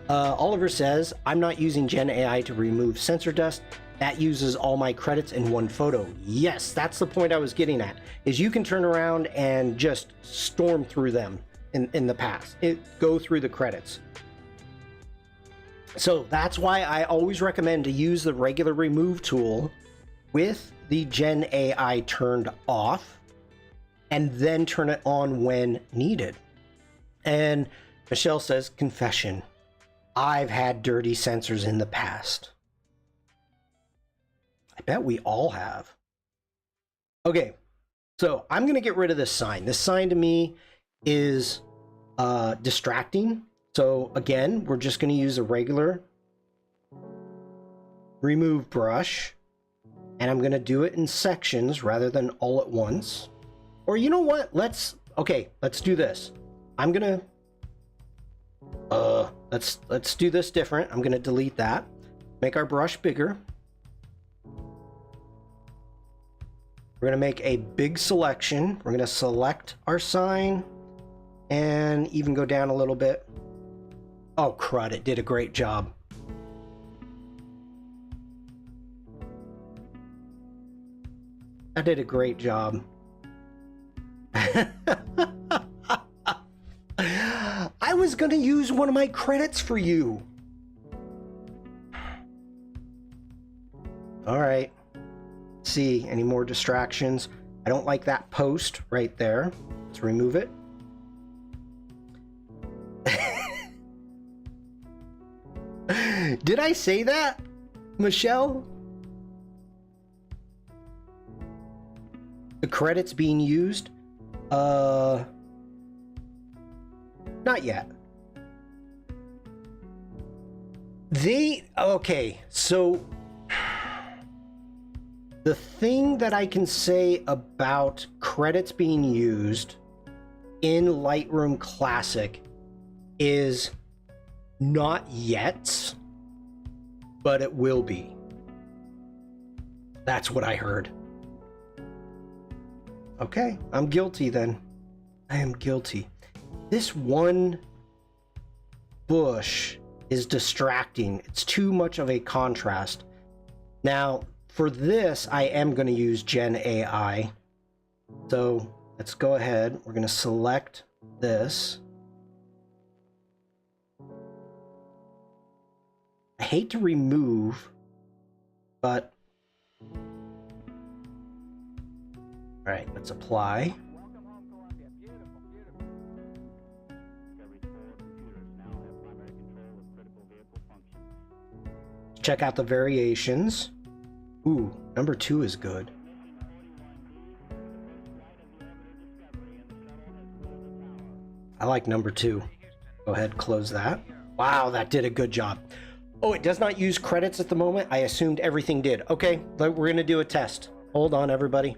Oliver says, I'm not using Gen AI to remove sensor dust. That uses all my credits in one photo. Yes, that's the point I was getting at, is you can turn around and just storm through them in the past. Go through the credits. So that's why I always recommend to use the regular remove tool with the Gen AI turned off, and then turn it on when needed. And Michelle says, confession, I've had dirty sensors in the past. I bet we all have. Okay, so I'm gonna get rid of this sign. This sign to me is distracting. So again, we're just gonna use a regular remove brush, and I'm gonna do it in sections rather than all at once. Or you know what? Let's do this. I'm gonna let's do this different. I'm gonna delete that. Make our brush bigger. We're gonna make a big selection. We're gonna select our sign and even go down a little bit. Oh crud, it did a great job. That did a great job. I was gonna use one of my credits for you. All right. See, any more distractions? I don't like that post right there. Let's remove it. Did I say that, Michelle? The credits being used? Not yet. Okay, so the thing that I can say about credits being used in Lightroom Classic is not yet, but it will be. That's what I heard. Okay, I'm guilty then. I am guilty. This one bush is distracting. It's too much of a contrast. Now, for this, I am going to use Gen AI. So let's go ahead. We're going to select this. I hate to remove, but all right, let's apply. Check out the variations. Ooh, number 2 is good. I like number 2. Go ahead, close that. Wow, that did a good job. Oh, it does not use credits at the moment. I assumed everything did. Okay, we're going to do a test. Hold on, everybody.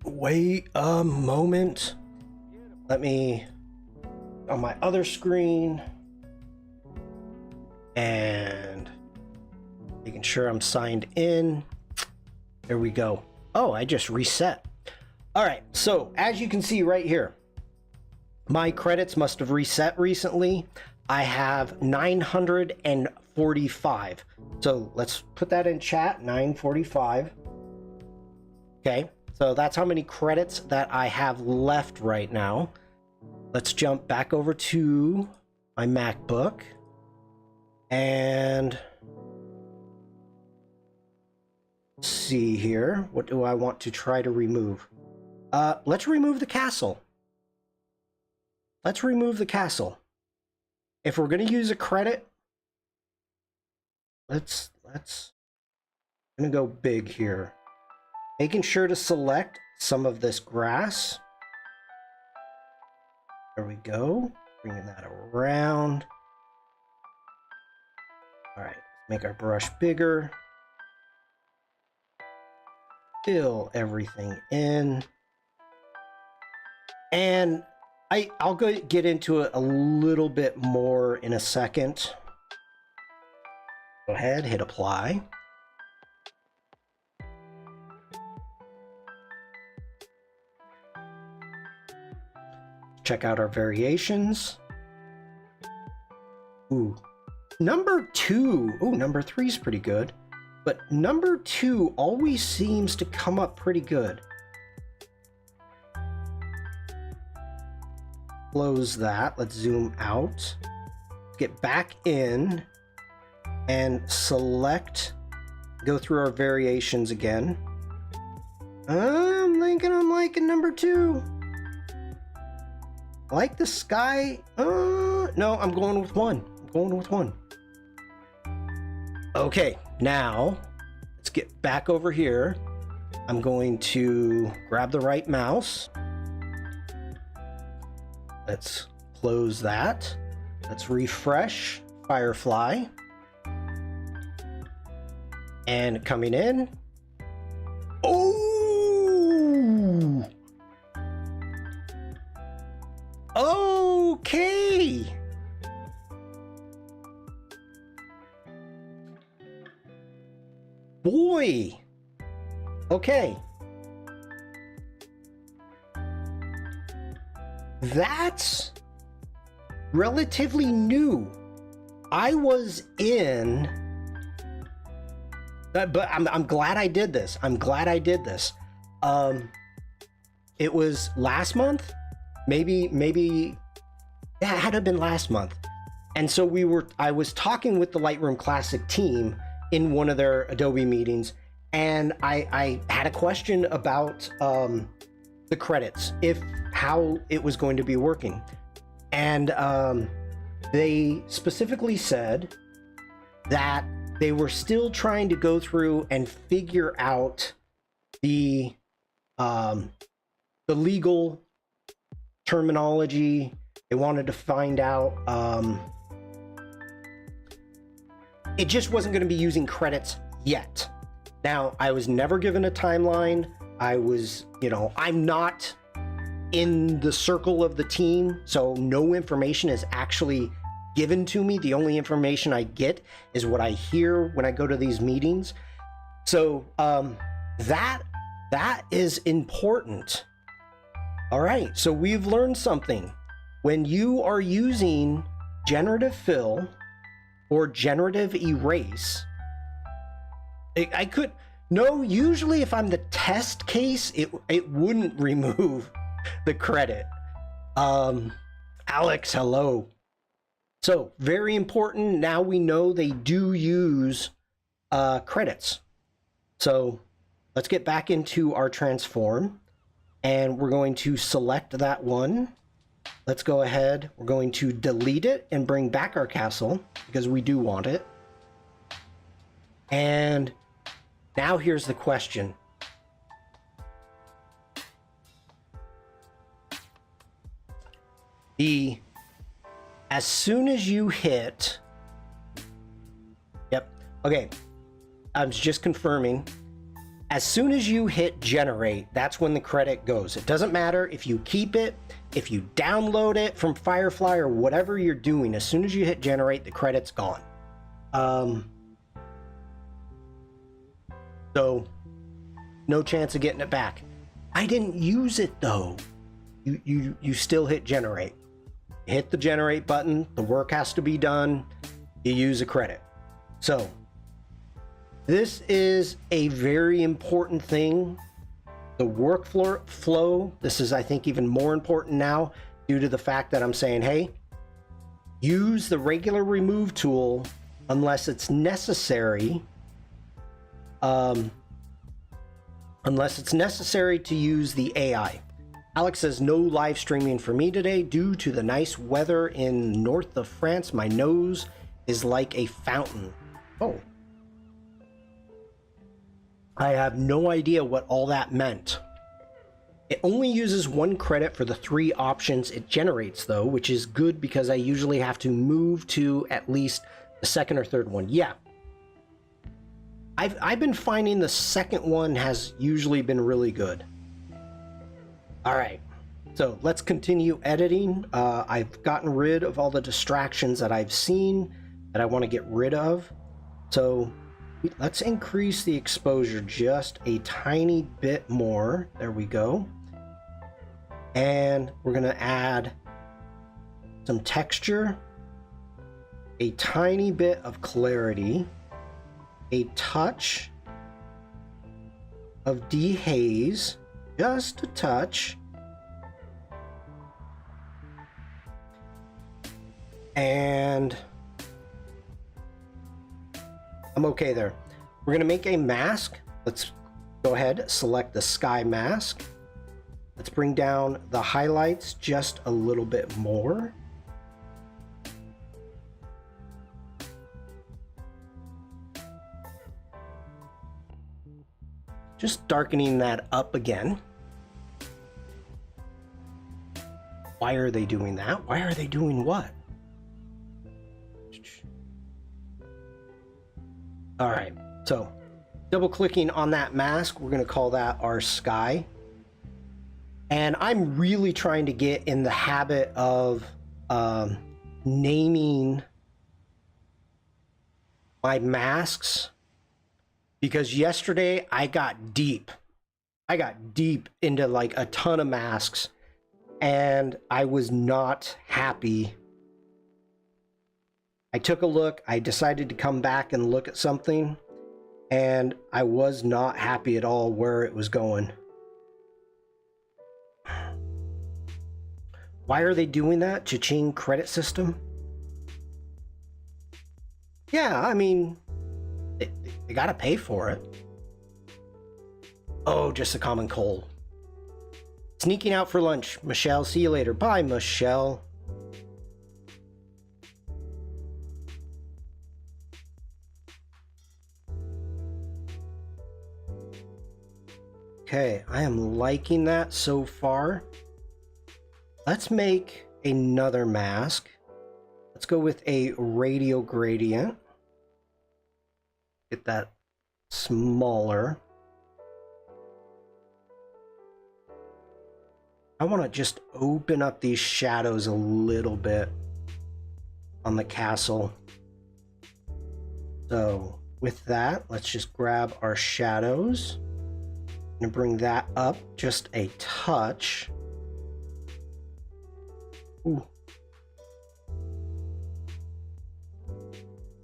Wait a moment. Let me, on my other screen, and making sure I'm signed in. There we go. Oh, I just reset. All right, so as you can see right here, my credits must have reset recently. I have 945. So let's put that in chat, 945. Okay, so that's how many credits that I have left right now. Let's jump back over to my MacBook. And let's see here. What do I want to try to remove? Let's remove the castle. Let's remove the castle. If we're going to use a credit, let's gonna go big here. Making sure to select some of this grass. There we go. Bringing that around. All right, make our brush bigger. Fill everything in. And I'll go get into it a little bit more in a second. Go ahead, hit apply. Check out our variations. Ooh, number 2. Ooh, number 3 is pretty good. But number 2 always seems to come up pretty good. Close that. Let's zoom out. Get back in and select. Go through our variations again. I'm liking number 2. I like the sky. No, I'm going with 1. I'm going with 1. Okay, now let's get back over here. I'm going to grab the right mouse. Let's close that. Let's refresh Firefly. And coming in. Oh! Okay! Boy! Okay. That's relatively new. I was in, but I'm glad I did this. I'm glad I did this. It was last month, maybe yeah, it had to have been last month. And so I was talking with the Lightroom Classic team in one of their Adobe meetings, and I had a question about the credits, how it was going to be working. And they specifically said that they were still trying to go through and figure out the legal terminology. They wanted to find out it just wasn't going to be using credits yet. Now, I was never given a timeline. I was, I'm not in the circle of the team, so no information is actually given to me. The only information I get is what I hear when I go to these meetings. So that That is important. All right, so we've learned something. When you are using generative fill or generative erase, usually if I'm the test case, it wouldn't remove the credit. Alex, hello. So very important. Now we know they do use credits. So let's get back into our transform, and we're going to select that one. Let's go ahead. We're going to delete it and bring back our castle because we do want it. And now here's the question. As soon as you hit, yep, okay, I was just confirming. As soon as you hit generate, that's when the credit goes. It doesn't matter if you keep it, if you download it from Firefly or whatever you're doing. As soon as you hit generate, the credit's gone. So no chance of getting it back. I didn't use it though. You still hit generate. Hit the generate button, the work has to be done, you use a credit. So this is a very important thing. The workflow, this is, I think, even more important now due to the fact that I'm saying, hey, use the regular remove tool unless it's necessary. Unless it's necessary to use the AI. Alex says, no live streaming for me today due to the nice weather in north of France. My nose is like a fountain. Oh. I have no idea what all that meant. It only uses one credit for the 3 options it generates though, which is good because I usually have to move to at least the second or third one. Yeah. I've been finding the second one has usually been really good. All right, so let's continue editing. I've gotten rid of all the distractions that I've seen that I want to get rid of. So let's increase the exposure just a tiny bit more. There we go. And we're going to add some texture, a tiny bit of clarity, a touch of dehaze, just a touch, and I'm okay there. We're gonna make a mask. Let's go ahead, select the sky mask. Let's bring down the highlights just a little bit more. Just darkening that up again. Why are they doing that? Why are they doing what? All right, so double clicking on that mask, we're gonna call that our sky. And I'm really trying to get in the habit of naming my masks, because yesterday I got deep into like a ton of masks and I was not happy. I took a look, I decided to come back and look at something, and I was not happy at all where it was going. Why are they doing that? Cha-ching credit system? Yeah, I mean, they gotta pay for it. Oh, just a common cold. Sneaking out for lunch. Michelle, see you later. Bye, Michelle. Okay, I am liking that so far. Let's make another mask. Let's go with a radial gradient. Get that smaller. I want to just open up these shadows a little bit on the castle. So with that, let's just grab our shadows. gonna bring that up just a touch. Ooh.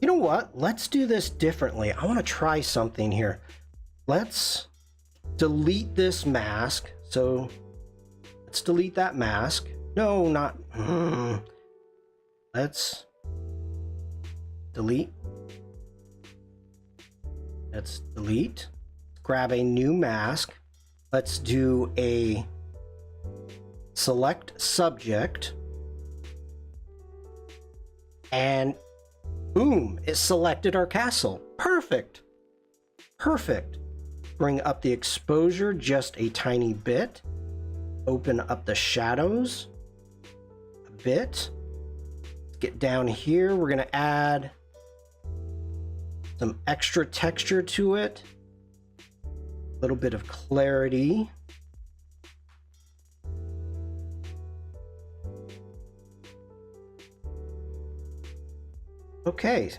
You know what? Let's do this differently. I want to try something here. Let's delete this mask. So let's delete that mask. No, not. Let's delete. Let's delete. Grab a new mask. Let's do a select subject. And boom, it selected our castle. Perfect. Perfect. Bring up the exposure just a tiny bit. Open up the shadows a bit. Let's get down here. We're going to add some extra texture to it. A little bit of clarity. Okay,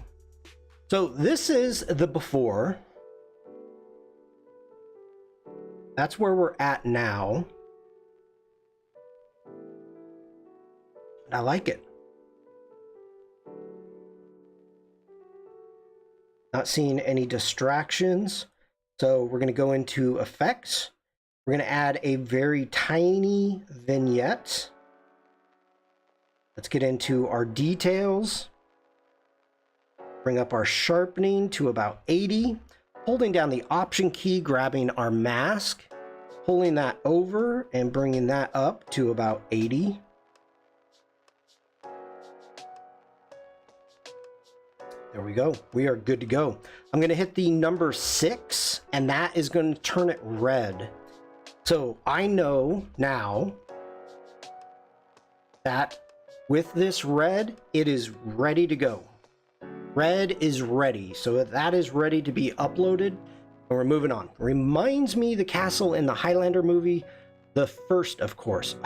so this is the before. That's where we're at now. I like it. Not seeing any distractions. So we're going to go into effects. We're going to add a very tiny vignette. Let's get into our details. Bring up our sharpening to about 80. Holding down the Option key, grabbing our mask, pulling that over and bringing that up to about 80. There we go. We are good to go. I'm going to hit the number 6, and that is going to turn it red. So I know now that with this red, it is ready to go. Red is ready, so that is ready to be uploaded, and we're moving on. Reminds me the castle in the Highlander movie, the first, of course.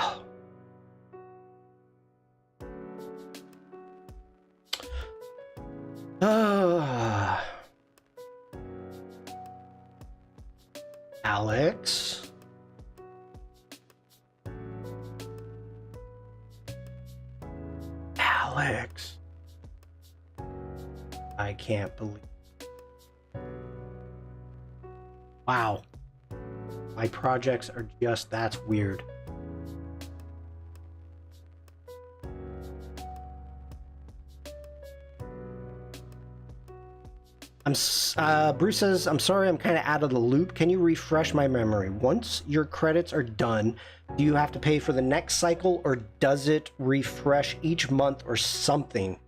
Alex. Alex. I can't believe. Wow. My projects are just, that's weird. Bruce says, I'm sorry, I'm kind of out of the loop. Can you refresh my memory? Once your credits are done, do you have to pay for the next cycle, or does it refresh each month or something?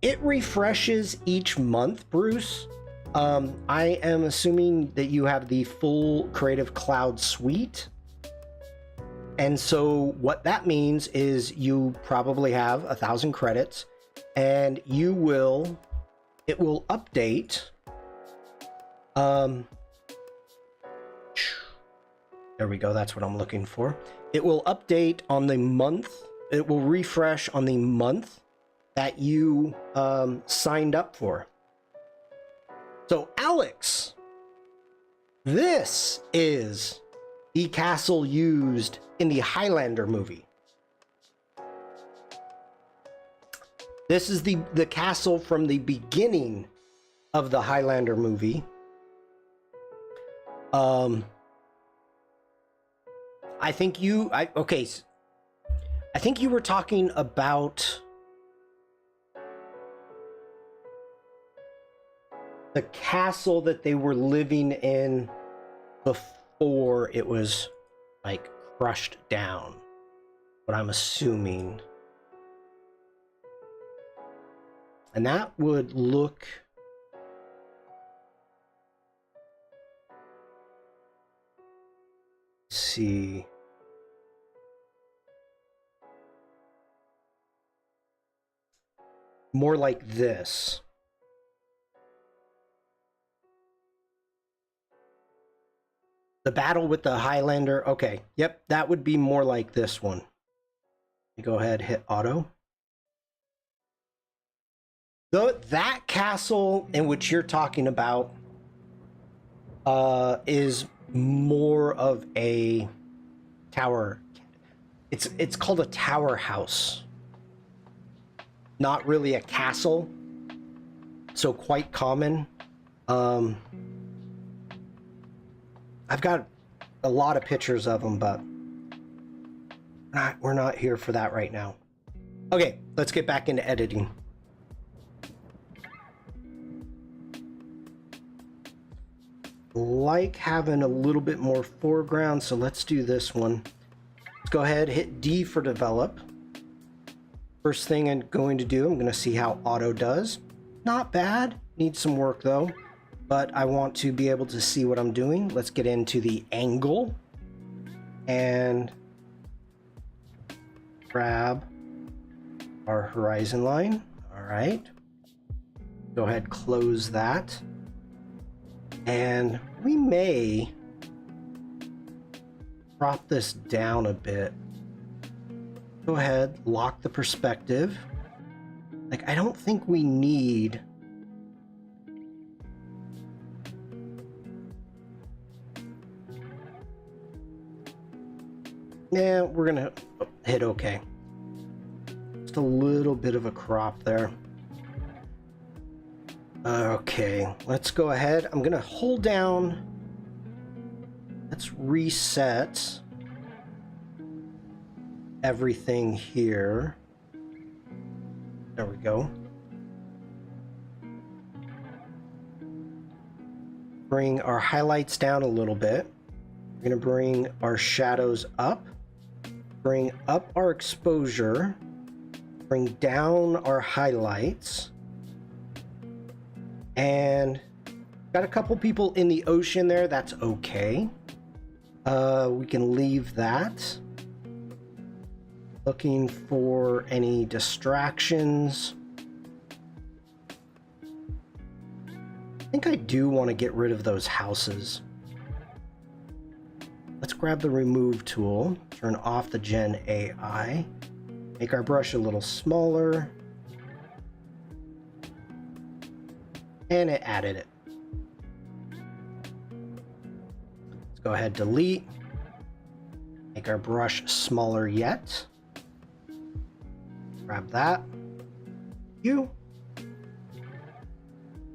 It refreshes each month, Bruce. I am assuming that you have the full Creative Cloud suite. And so what that means is you probably have 1,000 credits, and it will update. There we go. That's what I'm looking for. It will update on the month. It will refresh on the month that you signed up for. So Alex, this is the castle used in the Highlander movie. This is the castle from the beginning of the Highlander movie. I think you were talking about the castle that they were living in before it was like crushed down. What I'm assuming. And that would look see. More like this. The battle with the Highlander. Okay. Yep. That would be more like this one. You go ahead, hit auto. That castle in which you're talking about is more of a tower. It's called a tower house, not really a castle, so quite common. I've got a lot of pictures of them, but we're not here for that right now. Okay, let's get back into editing. Like having a little bit more foreground, so let's do this one. Let's go ahead, hit D for develop. First thing I'm going to do, I'm going to see how auto does. Not bad, needs some work though, but I want to be able to see what I'm doing. Let's get into the angle and grab our horizon line. All right, go ahead, close that. And we may drop this down a bit. Go ahead, lock the perspective. Like, I don't think we need we're gonna hit OK. Just a little bit of a crop there. Okay, let's go ahead. I'm gonna hold down. Let's reset everything here. There we go. Bring our highlights down a little bit. We're gonna bring our shadows up. Bring up our exposure. Bring down our highlights. And got a couple people in the ocean there. That's okay. We can leave that. Looking for any distractions. I think I do want to get rid of those houses. Let's grab the remove tool. Turn off the Gen AI. Make our brush a little smaller. And it added it. Let's go ahead, delete. Make our brush smaller yet. Grab that.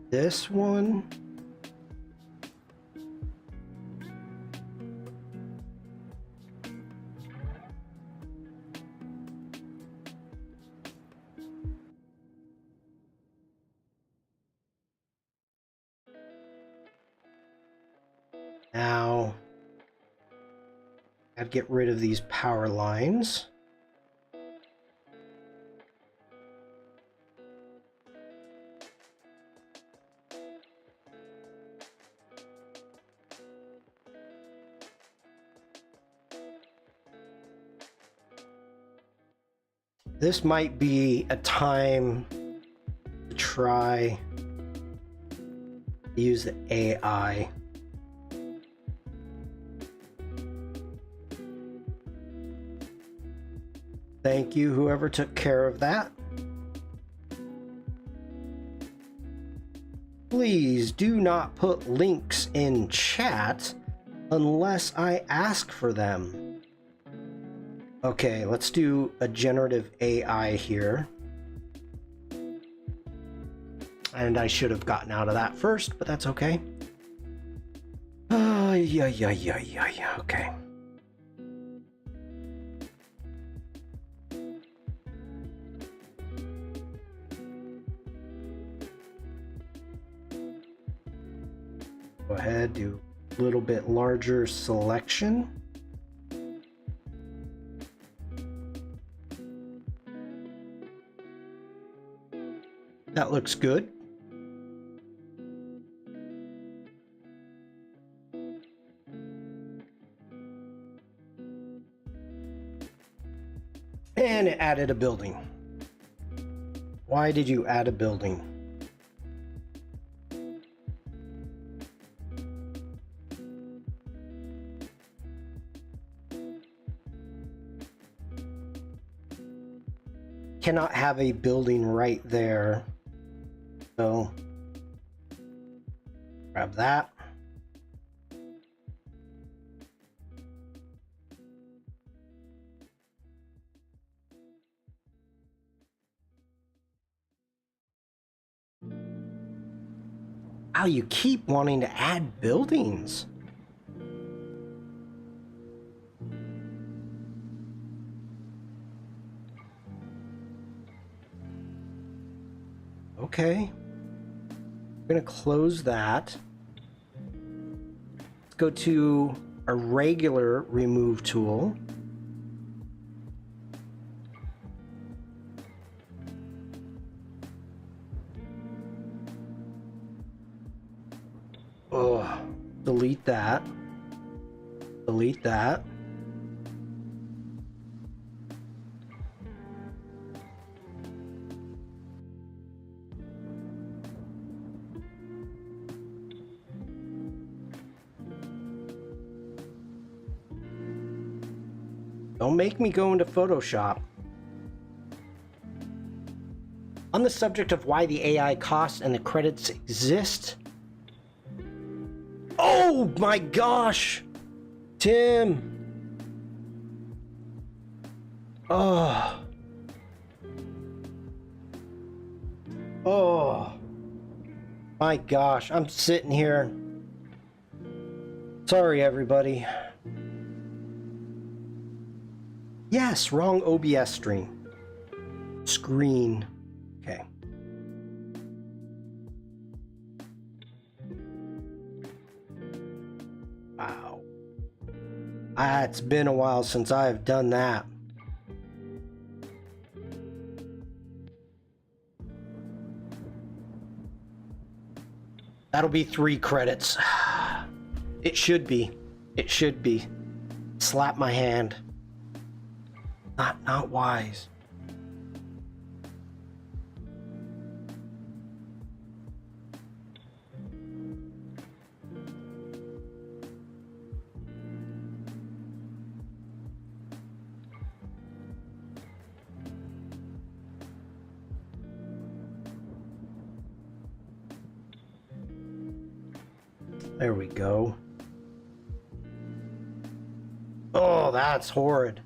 This one. Now, I'd get rid of these power lines. This might be a time to try to use the AI. Thank you, whoever took care of that. Please do not put links in chat unless I ask for them. Okay, let's do a generative AI here. And I should have gotten out of that first, but that's okay. Yeah, okay. Go ahead, do a little bit larger selection. That looks good. And it added a building. Why did you add a building? Cannot have a building right there. So grab that. Wow, you keep wanting to add buildings. Okay. I'm gonna close that. Let's go to our regular remove tool. Oh, delete that. Delete that. Don't make me go into Photoshop. On the subject of why the AI costs and the credits exist. Oh my gosh! Tim! Oh. Oh. My gosh, I'm sitting here. Sorry, everybody. Yes, wrong OBS stream. Screen. Okay. Wow. It's been a while since I've done that. That'll be 3 credits. It should be. It should be. Slap my hand. Not wise. There we go. Oh, that's horrid.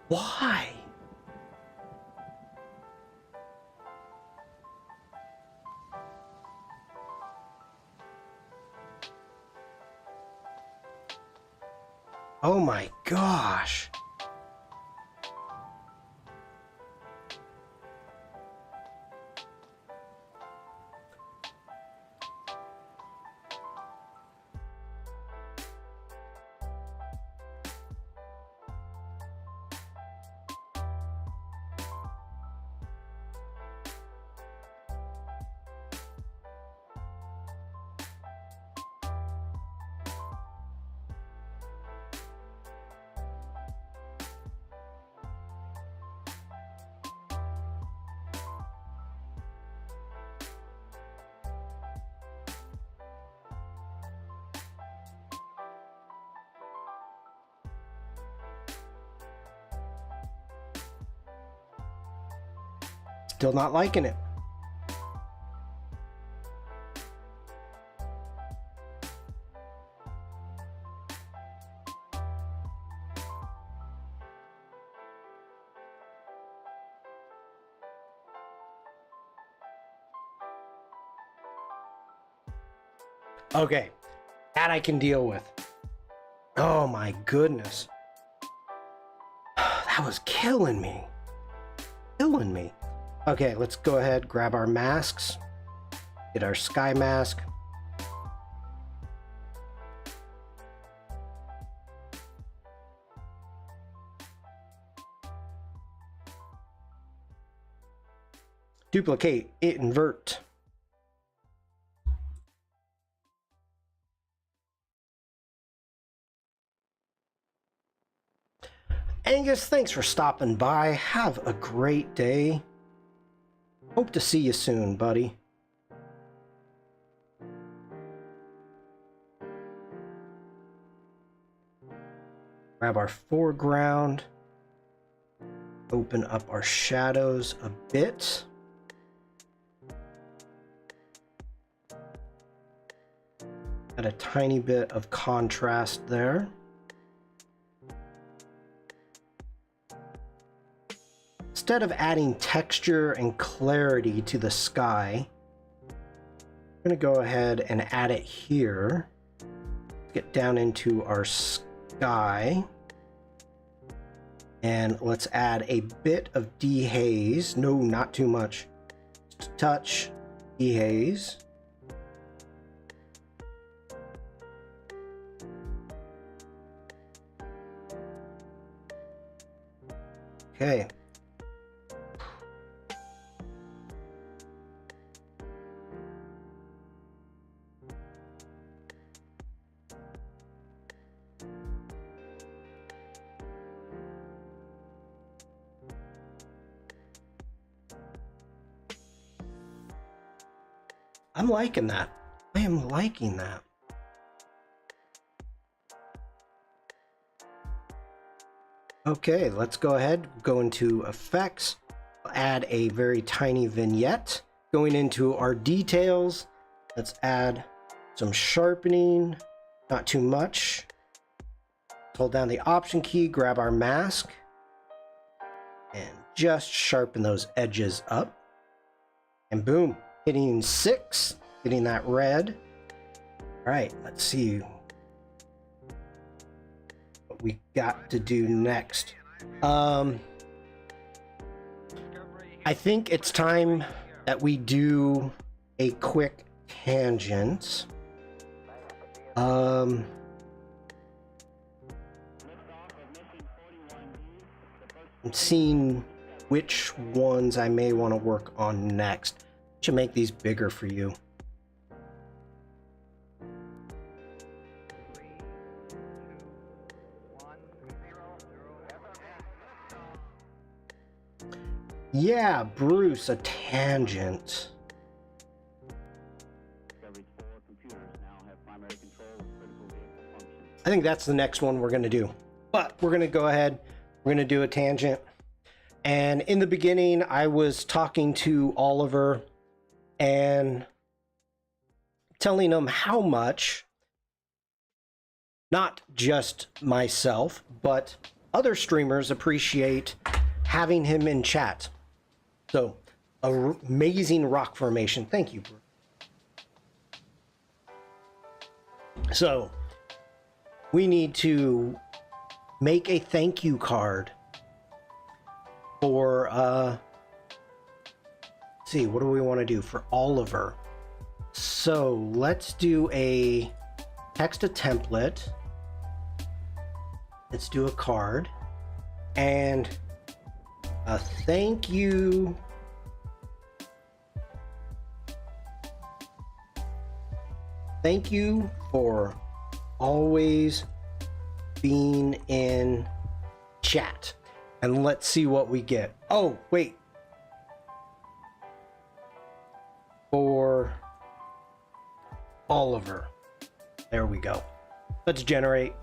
Why? Oh my gosh. Still not liking it. Okay, that I can deal with. Oh my goodness. That was killing me. Killing me. Okay, let's go ahead, grab our masks. Get our sky mask. Duplicate, invert. Angus, thanks for stopping by. Have a great day. Hope to see you soon, buddy. Grab our foreground. Open up our shadows a bit. Add a tiny bit of contrast there. Instead of adding texture and clarity to the sky, I'm going to go ahead and add it here. Get down into our sky. And let's add a bit of dehaze. No, not too much. Just a touch dehaze. Okay. I'm liking that. I am liking that. Okay, let's go ahead, go into effects, add a very tiny vignette. Going into our details, let's add some sharpening, not too much. Hold down the option key, grab our mask, and just sharpen those edges up. And boom. Hitting 6, getting that red. All right, let's see what we got to do next. I think it's time that we do a quick tangent. I'm seeing which ones I may want to work on next. Should make these bigger for you. Yeah, Bruce, a tangent. I think that's the next one we're going to do. But we're going to go ahead. We're going to do a tangent. And in the beginning, I was talking to Oliver and telling him how much, not just myself, but other streamers appreciate having him in chat. So, amazing rock formation. Thank you, Bruce. So, we need to make a thank you card for, see, what do we want to do for Oliver? So let's do a text a template. Let's do a card and a thank you. Thank you for always being in chat. And let's see what we get. Oh, wait. For Oliver. There we go. Let's generate.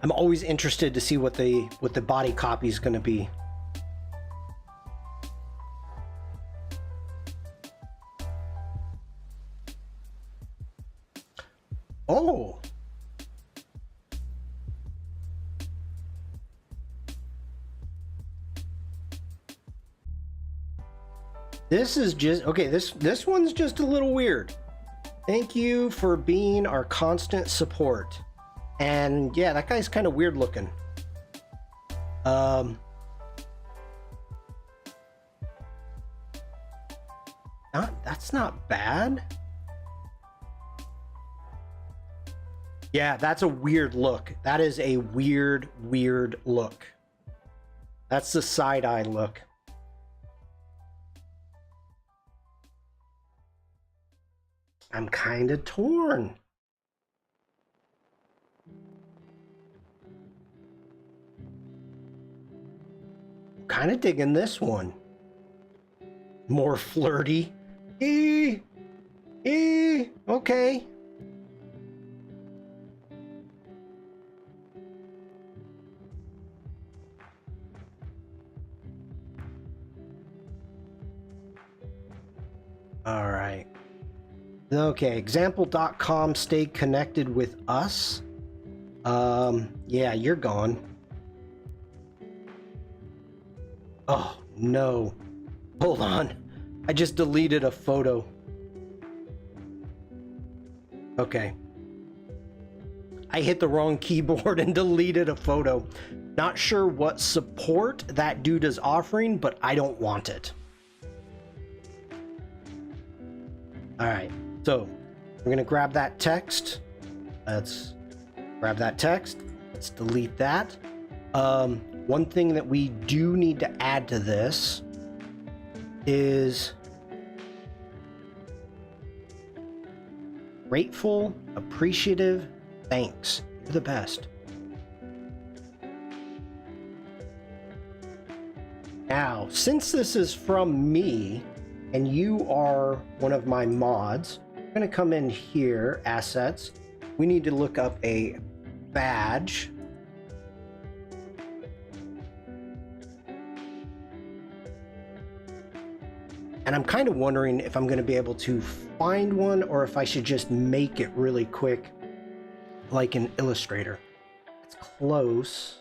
I'm always interested to see what the body copy is going to be. Oh. This is just okay, this one's just a little weird. Thank you for being our constant support. And yeah, that guy's kind of weird looking. That's not bad. Yeah, that's a weird look. That is a weird look. That's the side eye look. I'm kind of torn. Kind of digging this one. More flirty. Okay. All right. Okay, example.com, stay connected with us. Yeah, you're gone. Oh, no. Hold on. I just deleted a photo. Okay. I hit the wrong keyboard and deleted a photo. Not sure what support that dude is offering, but I don't want it. All right. So we're going to grab that text. Let's grab that text. Let's delete that. One thing that we do need to add to this is grateful, appreciative, thanks. You're the best. Now, since this is from me and you are one of my mods, I'm going to come in here, assets. We need to look up a badge. And I'm kind of wondering if I'm going to be able to find one or if I should just make it really quick, like in Illustrator. It's close.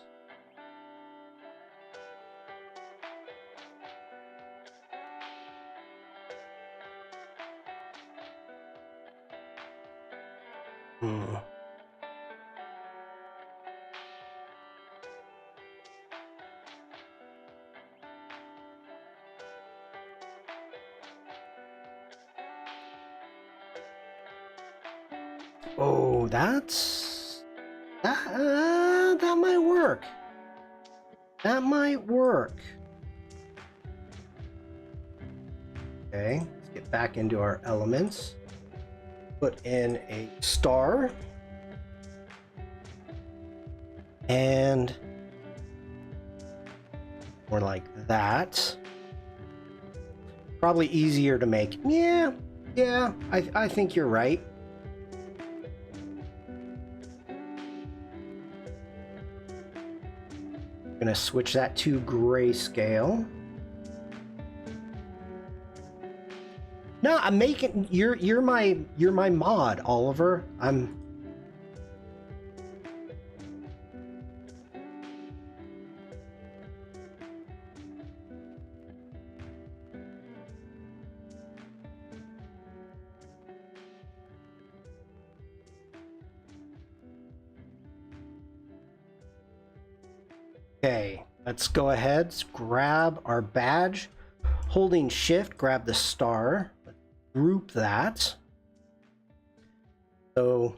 Oh, that might work. That might work. Okay, let's get back into our elements. Put in a star. And more like that. Probably easier to make. Yeah, I think you're right. Gonna switch that to grayscale. No, I'm making you're my mod, Oliver. Okay, let's go ahead, let's grab our badge. Holding shift, grab the star, group that. So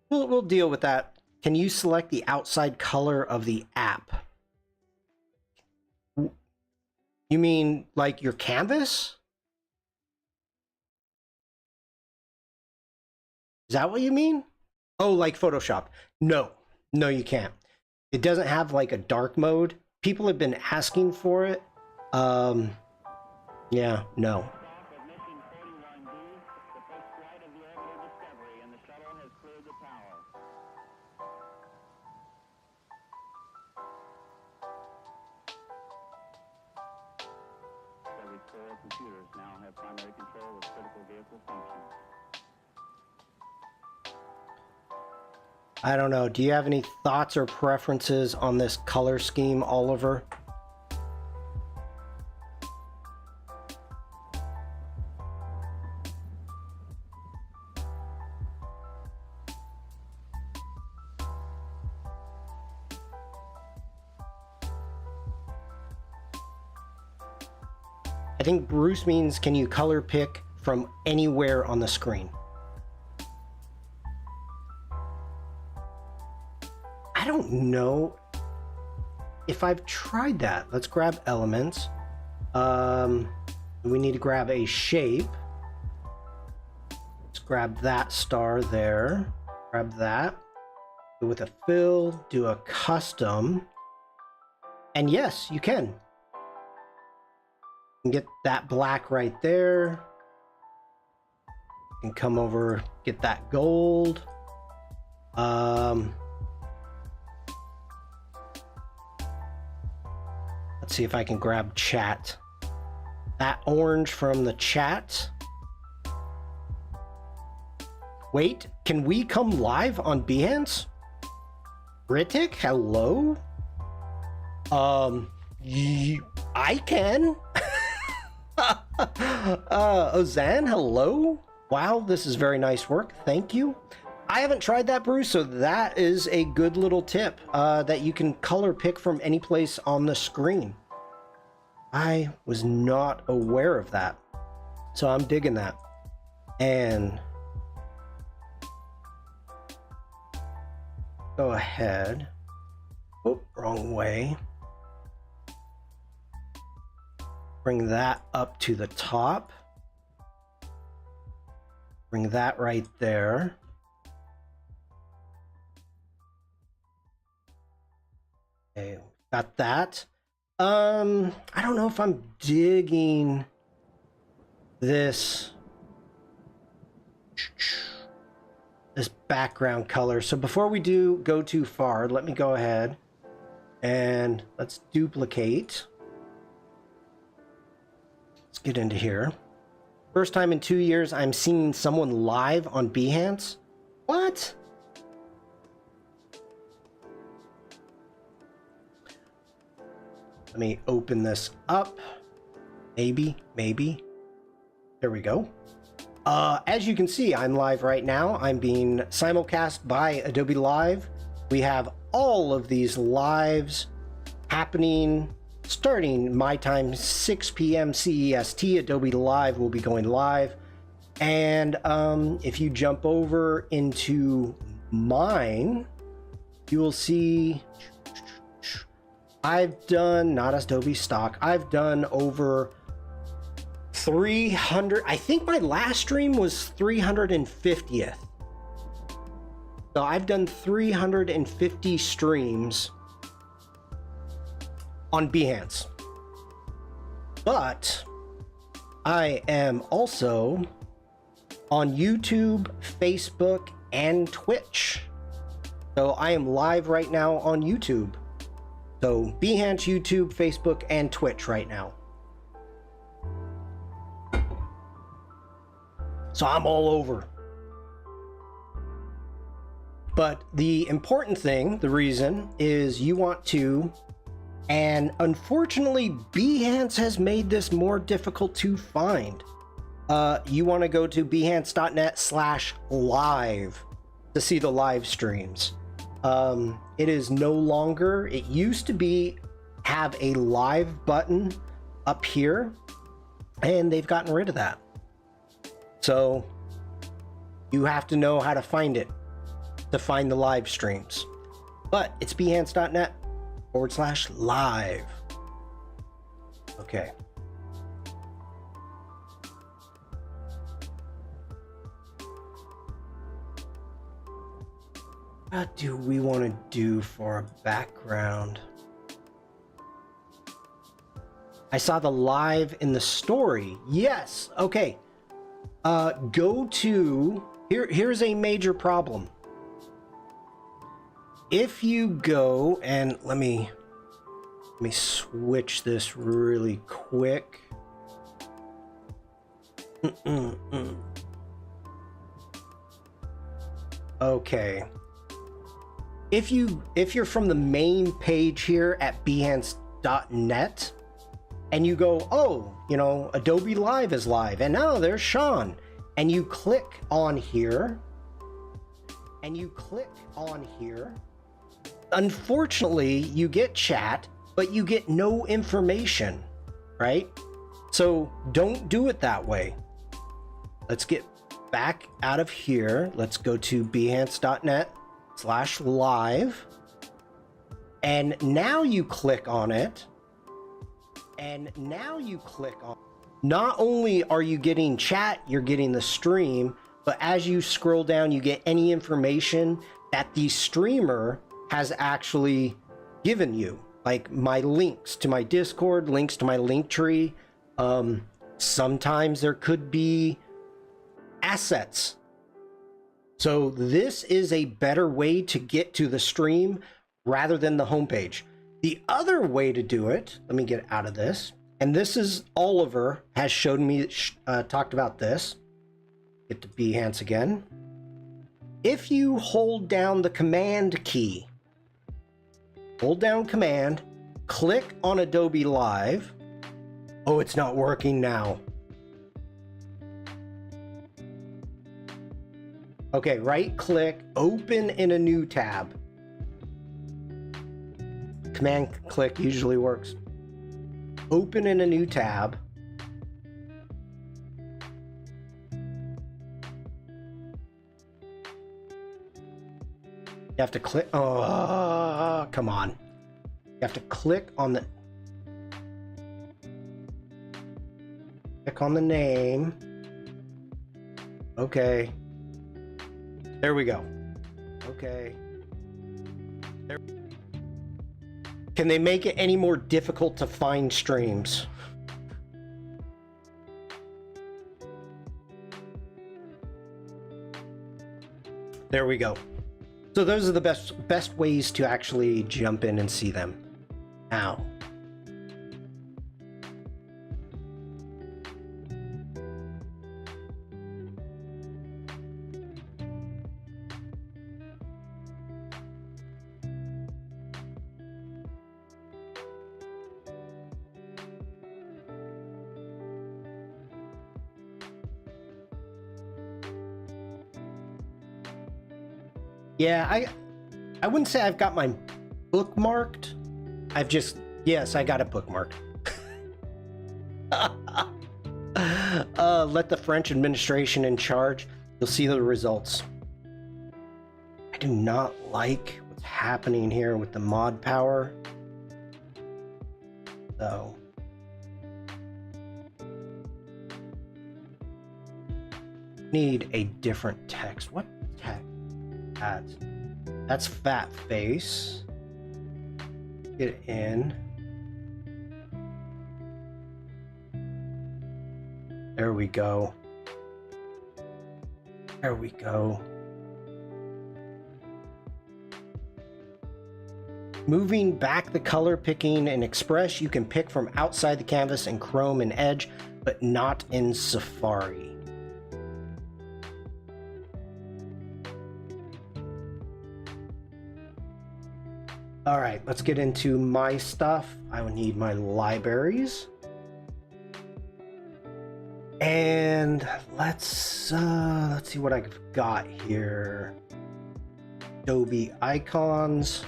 we'll deal with that. Can you select the outside color of the app? You mean like your canvas? Is that what you mean? Oh, like Photoshop. No, you can't. It doesn't have like a dark mode. People have been asking for it. Yeah, no. Computers now have primary control of critical vehicle functions. I don't know. Do you have any thoughts or preferences on this color scheme, Oliver? I think Bruce means, can you color pick from anywhere on the screen? I don't know. if I've tried that. Let's grab elements. We need to grab a shape. Let's grab that star there. Grab that. Do with a fill, do a custom. And yes, you can. You can get that black right there. You can come over, get that gold. Let's see if I can grab chat. That orange from the chat. Wait, can we come live on Behance? Ritik, hello? I can. Ozan, hello? Wow, this is very nice work. Thank you. I haven't tried that, Bruce, so that is a good little tip that you can color pick from any place on the screen. I was not aware of that, so I'm digging that. And go ahead. Oh, wrong way. Bring that up to the top. Bring that right there. Okay, got that. I don't know if I'm digging this background color. So before we go too far, let me go ahead and let's duplicate. Let's get into here. First time in 2 years I'm seeing someone live on Behance. What? Let me open this up. Maybe. There we go. As you can see, I'm live right now. I'm being simulcast by Adobe Live. We have all of these lives happening starting my time, 6 p.m. CEST. Adobe Live will be going live. And if you jump over into mine, you will see I've done, not Adobe stock, I've done over 300. I think my last stream was 350th. So I've done 350 streams on Behance. But I am also on YouTube, Facebook, and Twitch. So I am live right now on YouTube. So Behance, YouTube, Facebook, and Twitch right now. So I'm all over. But the important thing, the reason, is you want to, and unfortunately Behance has made this more difficult to find. You want to go to behance.net/live to see the live streams. It is no longer, it used to be have a live button up here, and they've gotten rid of that. So you have to know how to find it to find the live streams. But it's behance.net/live. Okay. What do we want to do for a background? I saw the live in the story. Yes. Okay. Go to here's a major problem. If you go and let me switch this really quick. Okay. If you're from the main page here at behance.net and you go, oh, you know, Adobe Live is live, and now there's Shawn, and you click on here, unfortunately you get chat, but you get no information, right? So don't do it that way. Let's get back out of here. Let's go to behance.net/live, And now you click on it. And now you click on. Not only are you getting chat, you're getting the stream, but as you scroll down, you get any information that the streamer has actually given you, like my links to my Discord, links to my Linktree. Sometimes there could be assets. So this is a better way to get to the stream rather than the homepage. The other way to do it, let me get out of this. And this is Oliver has showed me, talked about this. Get to Behance again. If you hold down the command key, hold down command, click on Adobe Live. Oh, it's not working now. Okay, right click, open in a new tab. Command click usually works. Open in a new tab. You have to click. Oh, come on. You have to click on the. Click on the name. Okay. There we go. Okay. There. Can they make it any more difficult to find streams? There we go. So those are the best ways to actually jump in and see them. Now. Yeah, I wouldn't say I've got mine bookmarked. I've just, yes, I got it bookmarked. Let the French administration in charge. You'll see the results. I do not like what's happening here with the mod power. So. Need a different text. What text? That's fat face. Get it in. There we go. There we go. Moving back the color picking in Express, you can pick from outside the canvas in Chrome and Edge, but not in Safari. All right, let's get into my stuff. I would need my libraries. And let's see what I've got here. Adobe icons.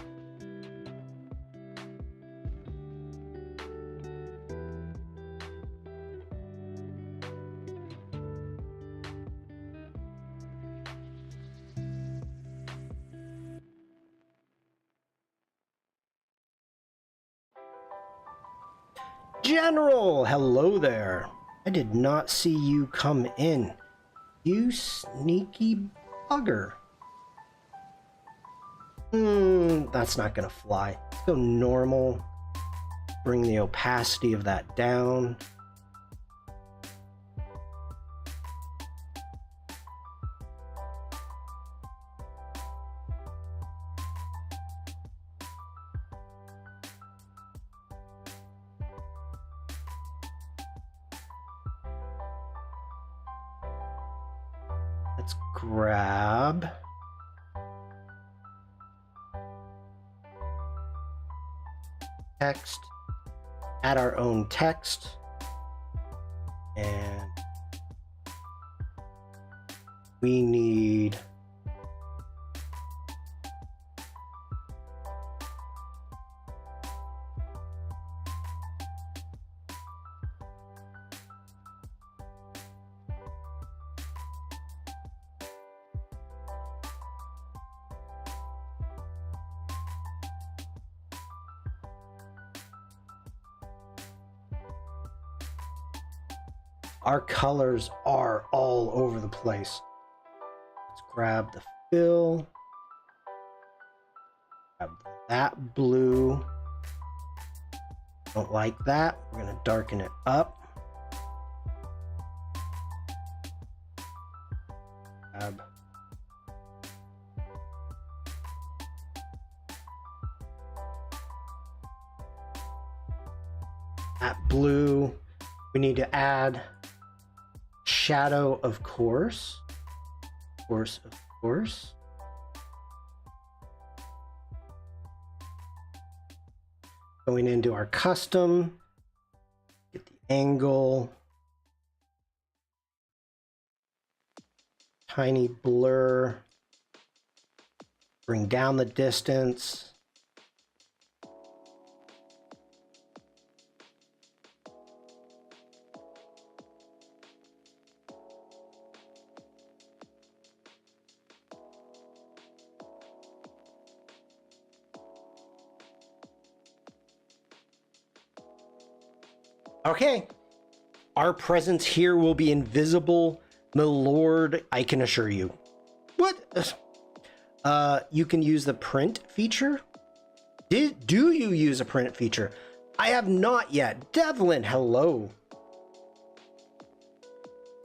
General, hello there. I did not see you come in. You sneaky bugger. That's not gonna fly. Let's go normal. Bring the opacity of that down. Let's grab text, add our own text, and we need our colors are all over the place. Let's grab the fill. Grab that blue. Don't like that. We're going to darken it up. Grab that blue. We need to add shadow, of course. Of course. Going into our custom, get the angle, tiny blur, bring down the distance. Okay, our presence here will be invisible, my lord, I can assure you. What? You can use the print feature? Do you use a print feature? I have not yet. Devlin, hello.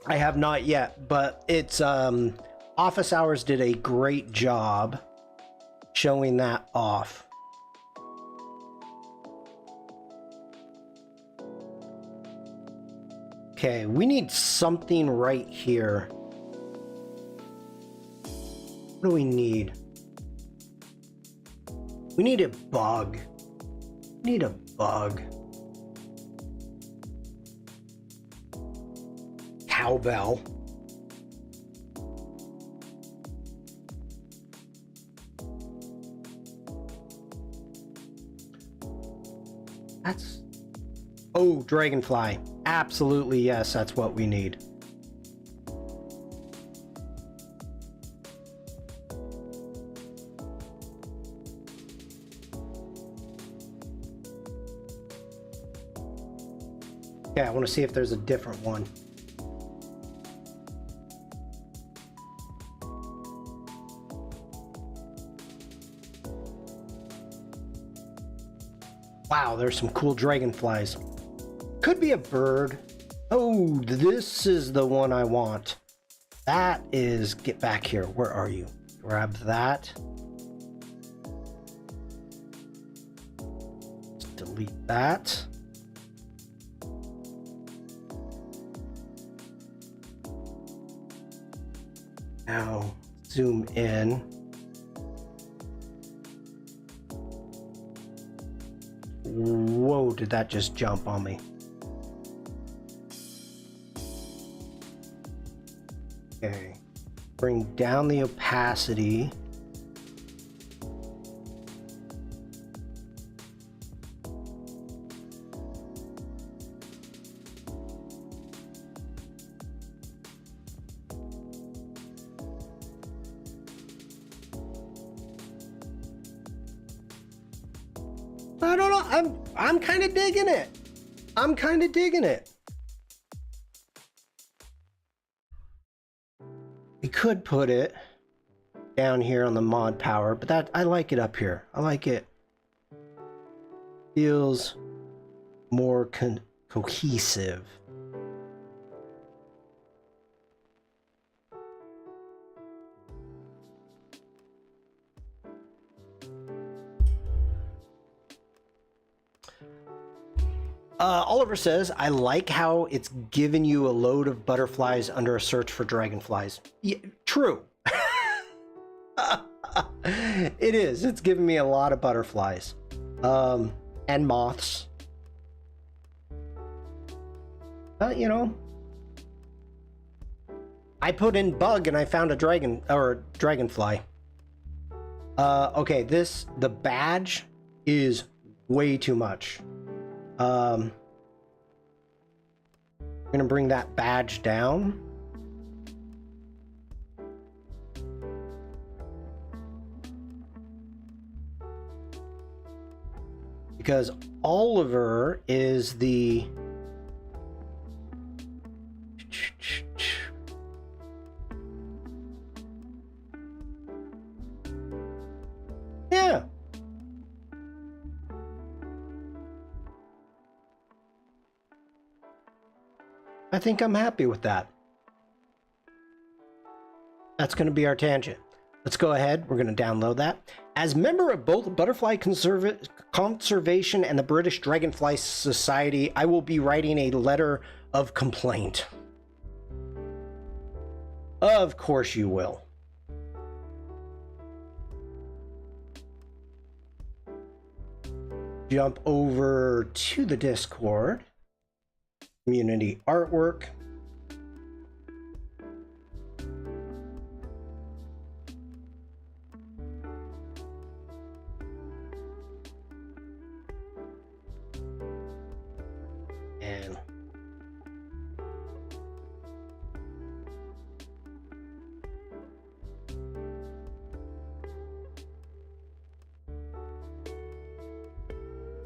I have not yet, but it's Office Hours did a great job showing that off. Okay, we need something right here. What do we need? We need a bug. We need a bug. Cowbell. That's... Oh, dragonfly. Absolutely, yes, that's what we need. Okay, I want to see if there's a different one. Wow, there's some cool dragonflies. Could be a bird. Oh, this is the one I want. That is, get back here. Where are you? Grab that. Let's delete that. Now, zoom in. Whoa, did that just jump on me? Okay, bring down the opacity. I don't know, I'm kind of digging it. I'm kind of digging it. We could put it down here on the mod power, but that I like it up here. I like it. Feels more cohesive. Oliver says, I like how it's given you a load of butterflies under a search for dragonflies. Yeah, true. It is. It's given me a lot of butterflies. And moths. You know, I put in bug and I found a dragon or dragonfly. Okay, the badge is way too much. I'm gonna bring that badge down. Because Oliver is the I think I'm happy with that. That's going to be our tangent. Let's go ahead. We're going to download that. As member of both Butterfly Conservation and the British Dragonfly Society, I will be writing a letter of complaint. Of course you will. Jump over to the Discord. Community artwork. And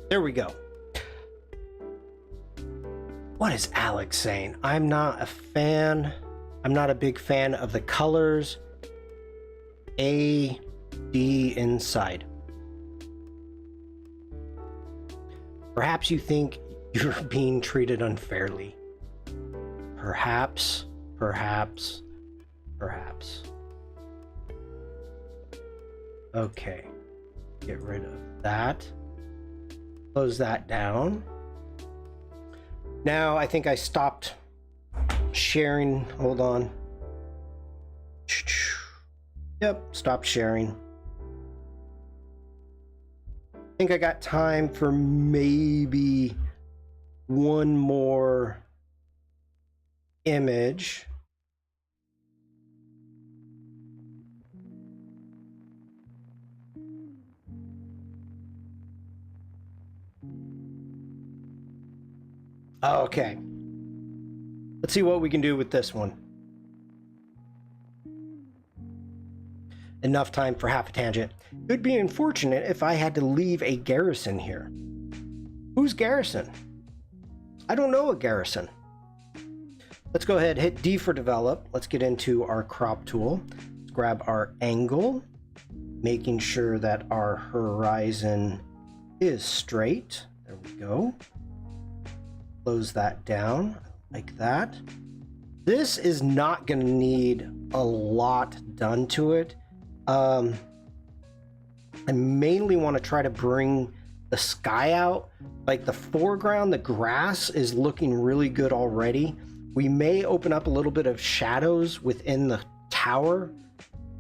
there we go. What is Alex saying? I'm not a fan. I'm not a big fan of the colors. A, D inside. Perhaps you think you're being treated unfairly. Perhaps. Okay. Get rid of that. Close that down. Now I think I stopped sharing. Hold on. Yep, stop sharing. I think I got time for maybe one more image. Okay. Let's see what we can do with this one. Enough time for half a tangent. It would be unfortunate if I had to leave a Garrison here. Who's Garrison? I don't know a Garrison. Let's go ahead, hit D for develop. Let's get into our crop tool. Let's grab our angle, making sure that our horizon is straight. There we go. Close that down like that. This is not going to need a lot done to it. I mainly want to try to bring the sky out. Like the foreground, the grass is looking really good already. We may open up a little bit of shadows within the tower.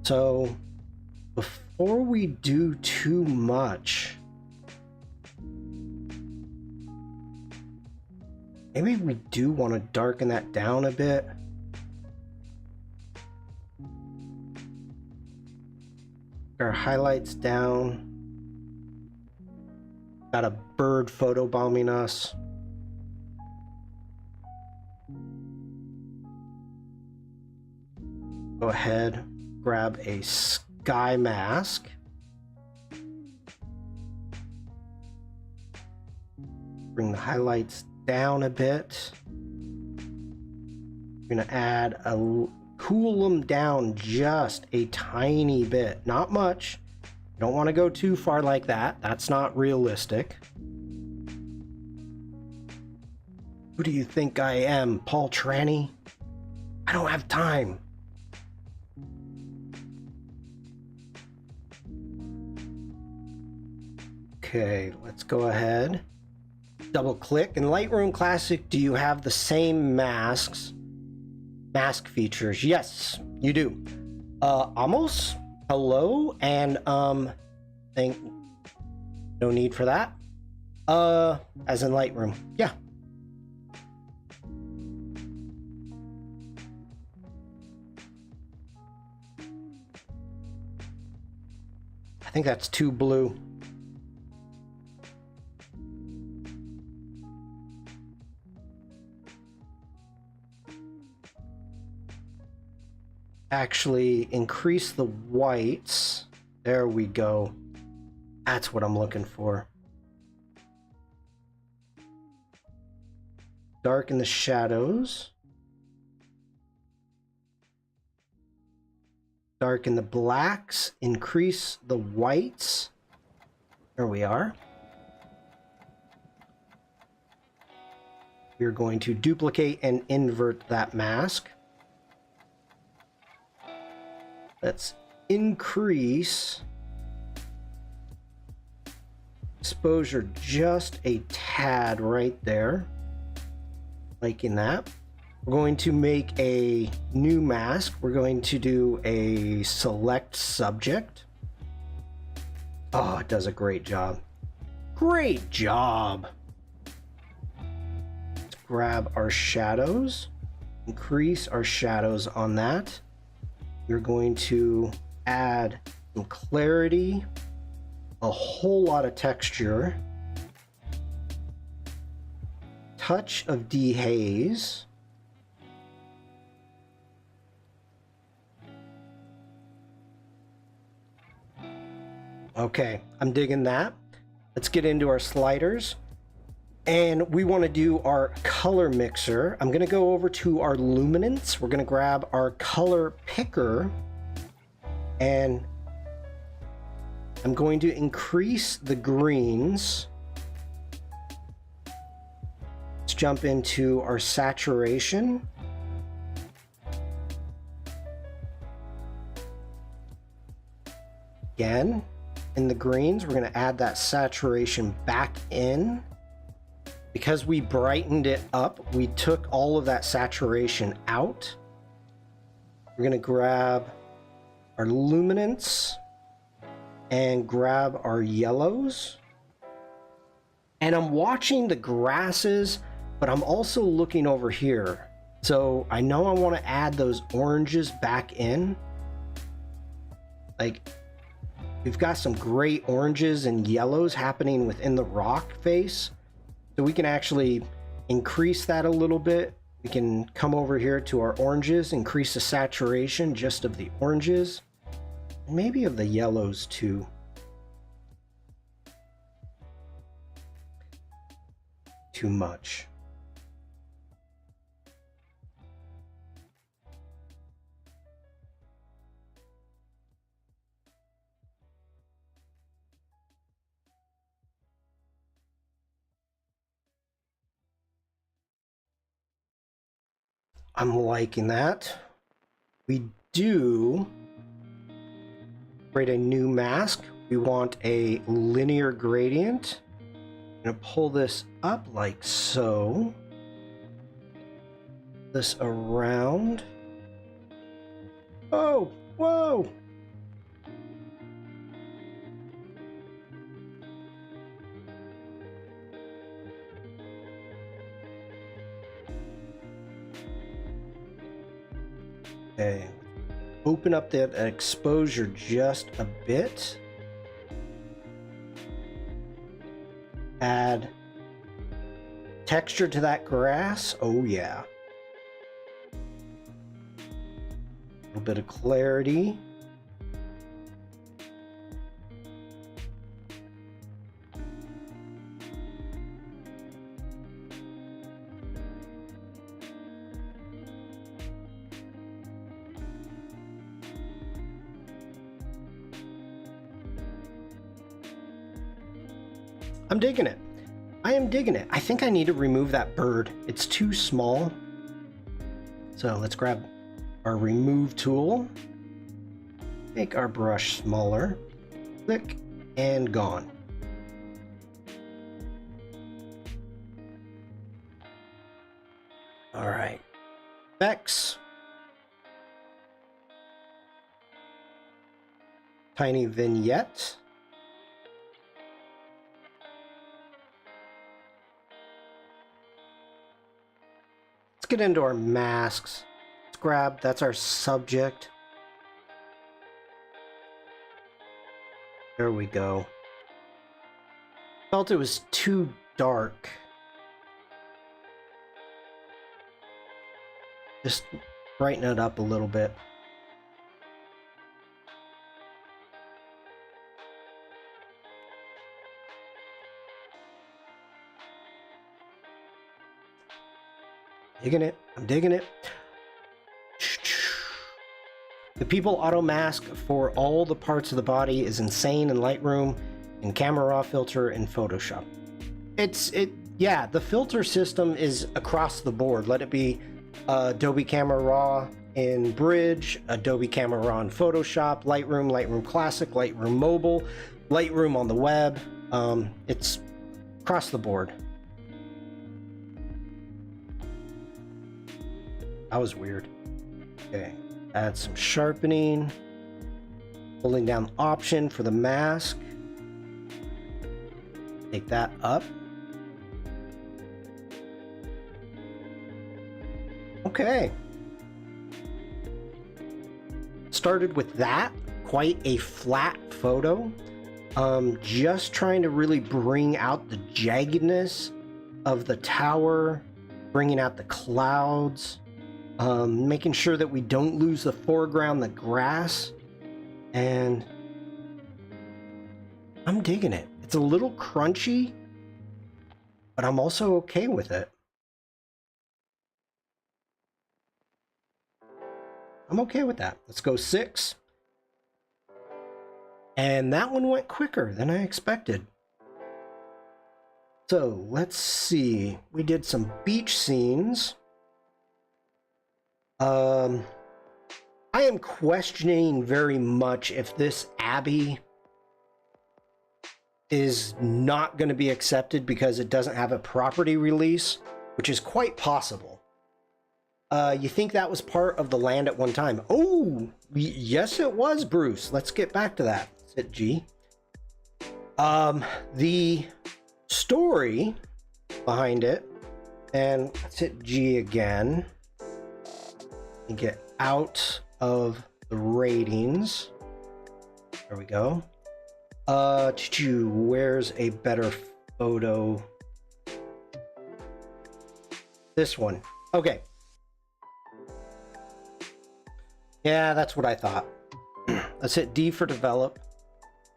So before we do too much, maybe we do want to darken that down a bit. Our highlights down. Got a bird photobombing us. Go ahead, grab a sky mask. Bring the highlights down a bit. We're gonna add cool them down just a tiny bit, not much. You don't want to go too far like that. That's not realistic. Who do you think I am, Paul Tranny? I don't have time. Okay, let's go ahead. Double click. In Lightroom Classic, do you have the same mask features? Yes, you do. Almost. Hello, and think no need for that. As in Lightroom. Yeah. I think that's too blue. Actually increase the whites. There we go. That's what I'm looking for. Darken the shadows. Darken the blacks. Increase the whites. There we are. we're going to duplicate and invert that mask. Let's increase exposure just a tad right there. Liking that. We're going to make a new mask. We're going to do a select subject. Oh, it does a great job. Great job. Let's grab our shadows, increase our shadows on that. We're going to add some clarity, a whole lot of texture, touch of dehaze, okay, I'm digging that. Let's get into our sliders. And we want to do our color mixer. I'm going to go over to our luminance. We're going to grab our color picker and I'm going to increase the greens. Let's jump into our saturation. Again, in the greens, we're going to add that saturation back in. Because we brightened it up, we took all of that saturation out. We're going to grab our luminance and grab our yellows. And I'm watching the grasses, but I'm also looking over here. So I know I want to add those oranges back in. Like, we've got some great oranges and yellows happening within the rock face. So we can actually increase that a little bit. We can come over here to our oranges, increase the saturation just of the oranges, and maybe of the yellows too. Too much. I'm liking that. We do create a new mask. We want a linear gradient. I'm going to pull this up like so. This around. Oh, whoa. Okay, open up that exposure just a bit. Add texture to that grass. Oh yeah. A little bit of clarity. I'm digging it. I am digging it. I think I need to remove that bird. It's too small. So let's grab our remove tool. Make our brush smaller. Click and gone. All right. Effects. Tiny vignette. Get into our masks. Let's grab, that's our subject. There we go. Felt it was too dark. Just brighten it up a little bit. Digging it. I'm digging it. The people auto mask for all the parts of the body is insane in Lightroom, in Camera Raw filter, in Photoshop. yeah, the filter system is across the board. Let it be Adobe Camera Raw in Bridge, Adobe Camera Raw in Photoshop, Lightroom, Lightroom Classic, Lightroom Mobile, Lightroom on the web. It's across the board. That was weird. Okay, add some sharpening. Holding down Option for the mask. Take that up. Okay. Started with that. Quite a flat photo. Just trying to really bring out the jaggedness of the tower, bringing out the clouds, making sure that we don't lose the foreground, the grass, and I'm digging it. It's a little crunchy, but I'm also okay with it. I'm okay with that. Let's go 6. And that one went quicker than I expected. So let's see. We did some beach scenes. I am questioning very much if this Abbey is not going to be accepted because it doesn't have a property release, which is quite possible. You think that was part of the land at one time? Oh, yes it was, Bruce. Let's get back to that. Let's hit G. The story behind it, and let's hit G again and get out of the ratings. There we go. Where's a better photo? This one. Okay. Yeah, that's what I thought. Let's hit D for develop.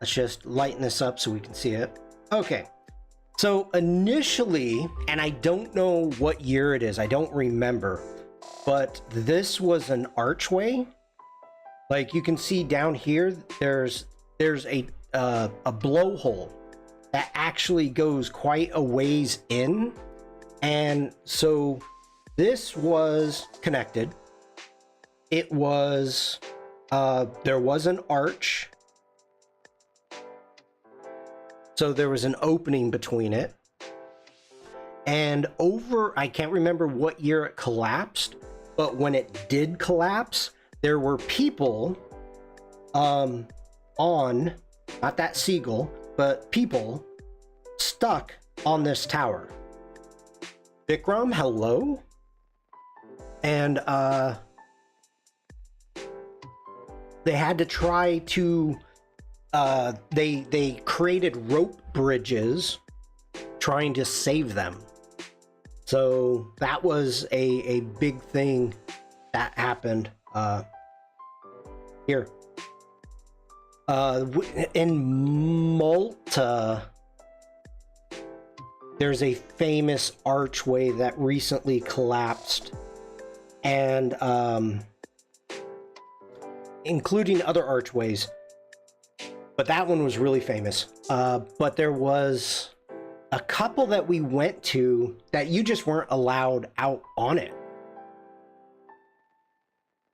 Let's just lighten this up so we can see it. Okay. So initially, and I don't know what year it is, I don't remember, but this was an archway. Like you can see down here, there's a blowhole that actually goes quite a ways in, and so this was connected. It was there was an arch, so there was an opening between it, and over, I can't remember what year it collapsed, but when it did collapse, there were people on, not that seagull, but people stuck on this tower. Vikram, hello. And they had to try to they created rope bridges trying to save them. So that was a big thing that happened here. In Malta, there's a famous archway that recently collapsed, and including other archways, but that one was really famous. But there was a couple that we went to that you just weren't allowed out on it.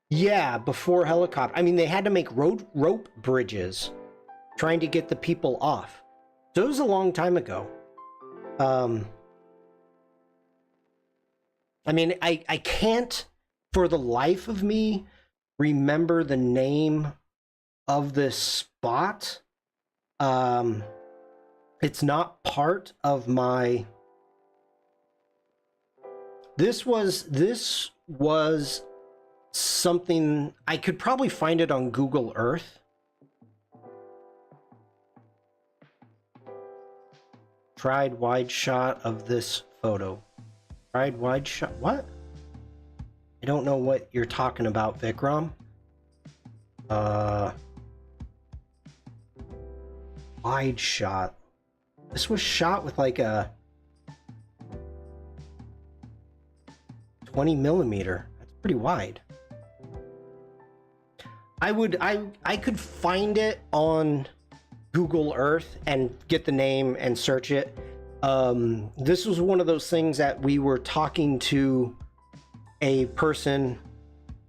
Yeah, before helicopter. I mean, they had to make rope bridges trying to get the people off. So it was a long time ago. I mean, I can't for the life of me remember the name of this spot. It's not part of my... This was something I could probably find it on Google Earth. Tried wide shot of this photo. Tried wide shot. What? I don't know what you're talking about, Vikram. Wide shot. This was shot with like a 20 millimeter. That's pretty wide. I could find it on Google Earth and get the name and search it. This was one of those things that we were talking to a person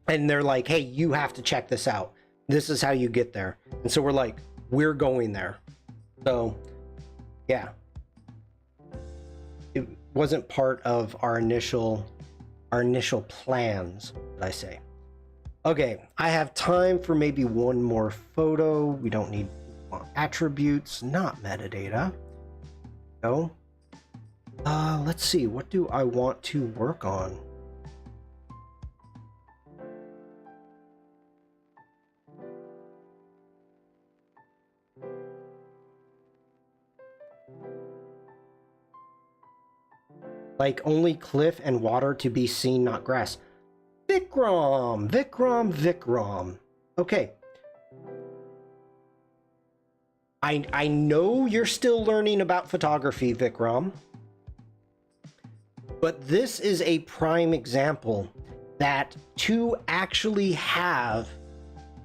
and they're like, hey, you have to check this out. This is how you get there. And so we're like, we're going there. So yeah, it wasn't part of our initial plans, did I say. Okay, I have time for maybe one more photo. We don't need attributes, not metadata. No. Let's see, what do I want to work on? Like only cliff and water to be seen, not grass. Vikram. Okay. I know you're still learning about photography, Vikram. But this is a prime example that to actually have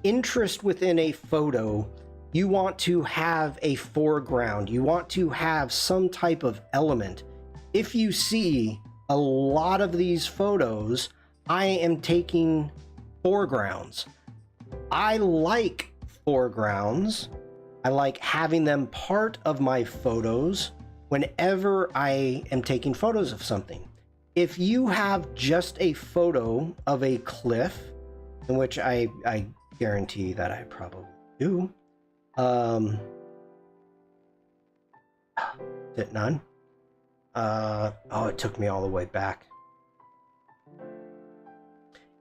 interest within a photo, you want to have a foreground. You want to have some type of element. If you see a lot of these photos, I am taking foregrounds. I like foregrounds. I like having them part of my photos whenever I am taking photos of something. If you have just a photo of a cliff, in which I guarantee that I probably do, is it none? Oh, it took me all the way back.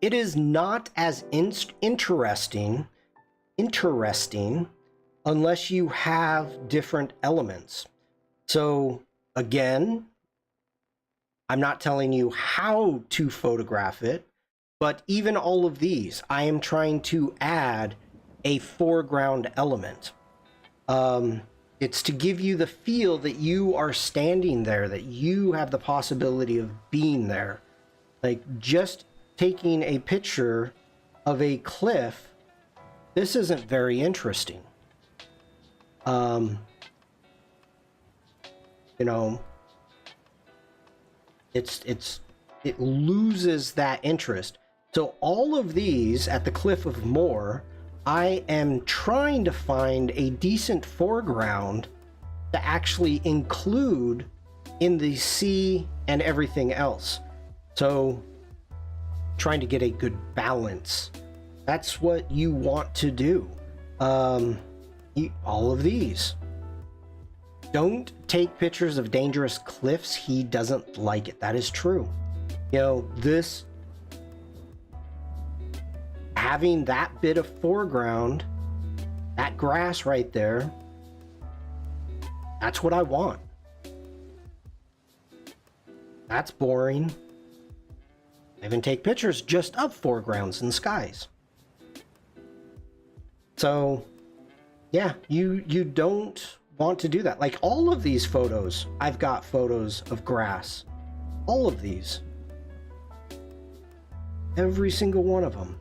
It is not as interesting unless you have different elements. So again, I'm not telling you how to photograph it, but even all of these, I am trying to add a foreground element. It's to give you the feel that you are standing there, that you have the possibility of being there. Like just taking a picture of a cliff, this isn't very interesting. You know, it loses that interest. So all of these at the Cliff of Moher, I am trying to find a decent foreground to actually include in the sea and everything else. So trying to get a good balance. That's what you want to do. All of these. Don't take pictures of dangerous cliffs. He doesn't like it. That is true. You know, this having that bit of foreground, that grass right there, that's what I want. That's boring. I even take pictures just of foregrounds and skies. So yeah, you don't want to do that. Like all of these photos, I've got photos of grass. All of these. Every single one of them.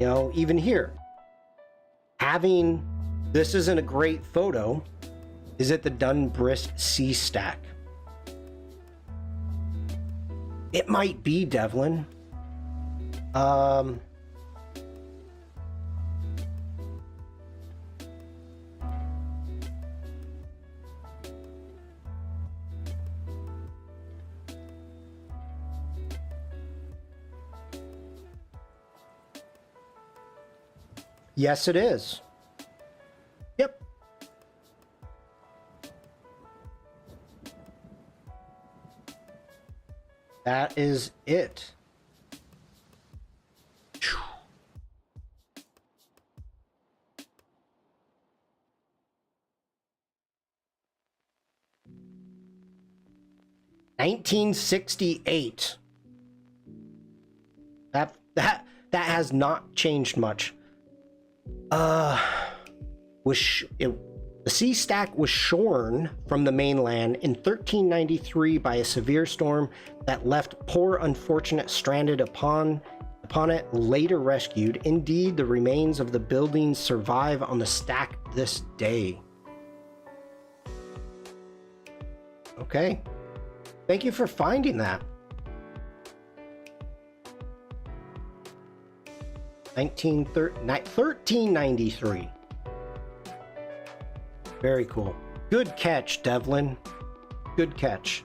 You know, even here. Having, this isn't a great photo. Is it the Dunbrist Sea Stack? It might be, Devlin. Yes, it is. Yep. That is it. Phew. 1968. That has not changed much. The sea stack was shorn from the mainland in 1393 by a severe storm that left poor unfortunate stranded upon it, later rescued. Indeed, the remains of the buildings survive on the stack this day. Okay. Thank you for finding that. 1393. Very cool. Good catch, Devlin. Good catch.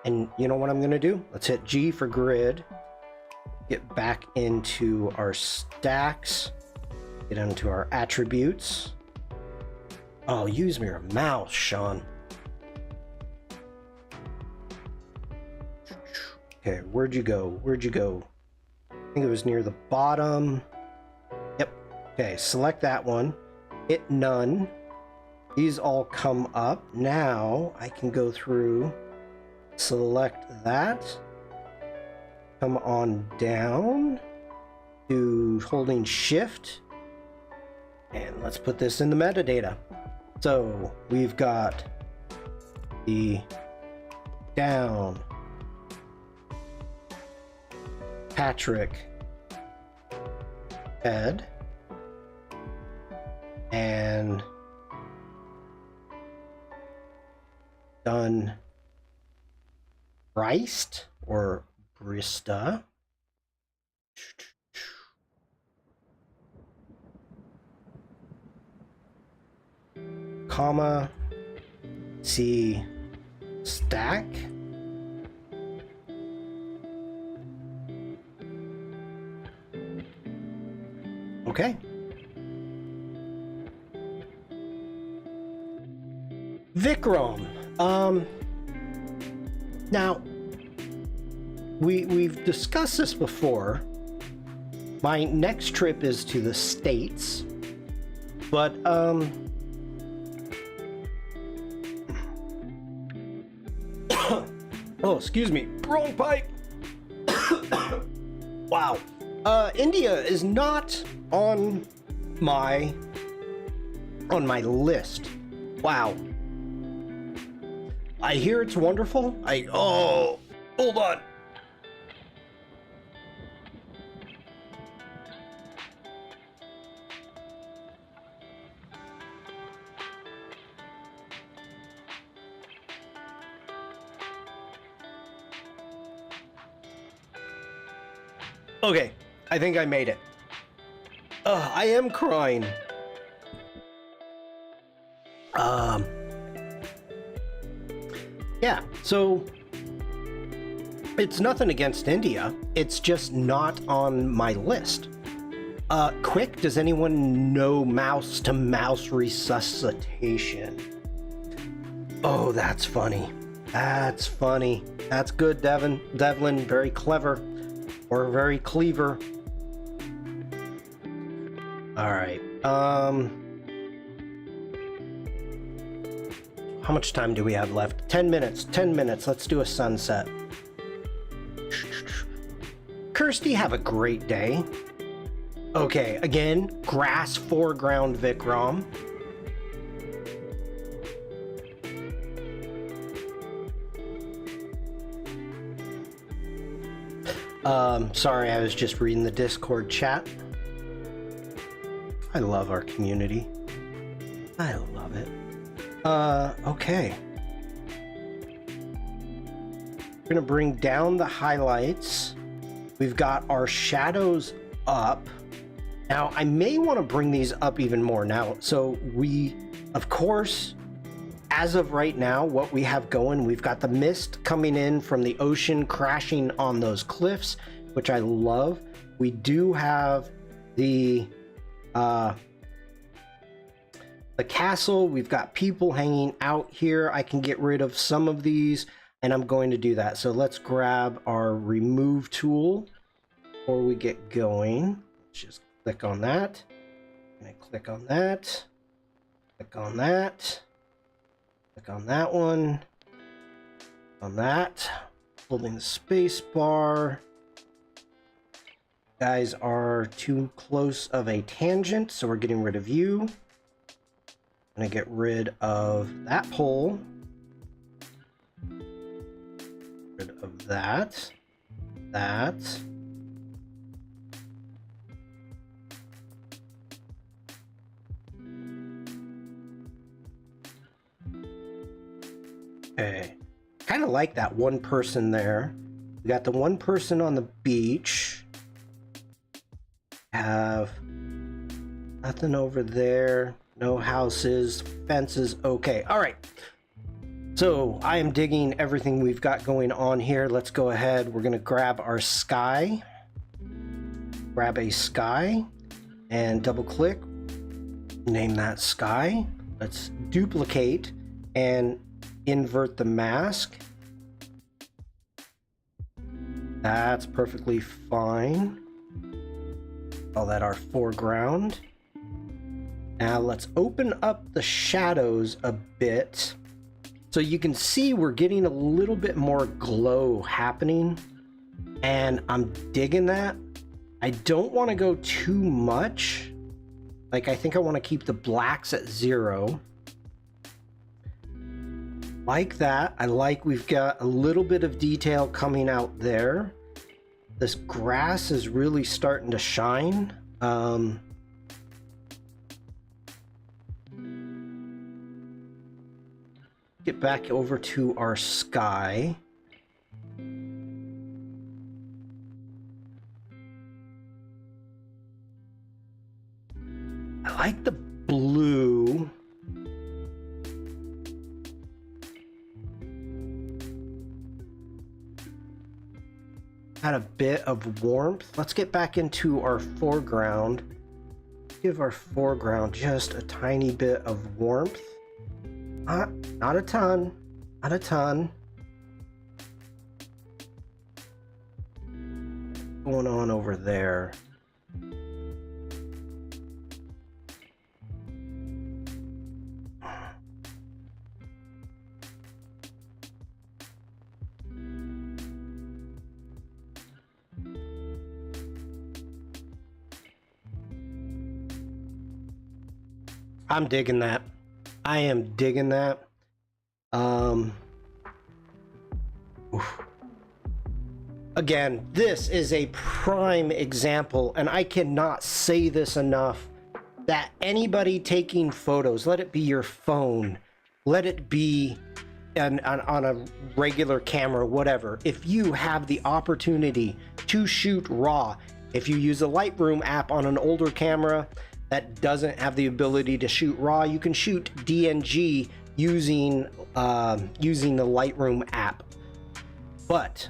And you know what I'm going to do? Let's hit G for grid. Get back into our stacks. Get into our attributes. Oh, use your mouse, Shawn. Okay, where'd you go? Where'd you go? I think it was near the bottom. Yep. Okay, select that one. Hit none. These all come up. Now I can go through, select that. Come on down to holding shift. And let's put this in the metadata. So we've got the down Patrick head and done Brist or Brista. Comma C stack. Okay. Vikram. Now we've discussed this before. My next trip is to the States, but oh, excuse me, wrong pipe. Wow. India is not on my list. Wow. I hear it's wonderful. Oh, hold on. Okay, I think I made it. I am crying. Yeah, so it's nothing against India. It's just not on my list. Quick, does anyone know mouse-to-mouse resuscitation? Oh, that's funny. That's funny. That's good, Devlin, very clever. Or very cleaver. All right. How much time do we have left? 10 minutes. 10 minutes. Let's do a sunset. Kirsty, have a great day. Okay, again, grass foreground Vikram. Sorry, I was just reading the Discord chat. I love our community. I love it. Okay. We're gonna bring down the highlights. We've got our shadows up. Now, I may want to bring these up even more now. So we, of course, as of right now, what we have going, we've got the mist coming in from the ocean crashing on those cliffs, which I love. We do have the castle. We've got people hanging out here. I can get rid of some of these, and I'm going to do that. So let's grab our remove tool before we get going. Let's just click on that. And click on that. Click on that. Click on that one. On that. Holding the space bar. Guys are too close of a tangent, so we're getting rid of you. I'm gonna get rid of that pole. Rid of that. That. Okay. Kind of like that one person there. We got the one person on the beach. Have nothing over there. No houses, fences. Okay. All right. So I am digging everything we've got going on here. Let's go ahead. We're going to grab our sky. Grab a sky and double click. Name that sky. Let's duplicate and invert the mask. That's perfectly fine. Call that our foreground. Now let's open up the shadows a bit so you can see we're getting a little bit more glow happening, and I'm digging that. I don't want to go too much. Like, I think I want to keep the blacks at 0. Like that. I like we've got a little bit of detail coming out there. This grass is really starting to shine. Get back over to our sky. I like the blue. Add a bit of warmth. Let's get back into our foreground. Give our foreground just a tiny bit of warmth. Not a ton. Not a ton. What's going on over there? I'm digging that. I am digging that. Again, this is a prime example, and I cannot say this enough, that anybody taking photos, let it be your phone, let it be on a regular camera, whatever, if you have the opportunity to shoot raw, if you use a Lightroom app on an older camera that doesn't have the ability to shoot raw, you can shoot DNG using the Lightroom app. But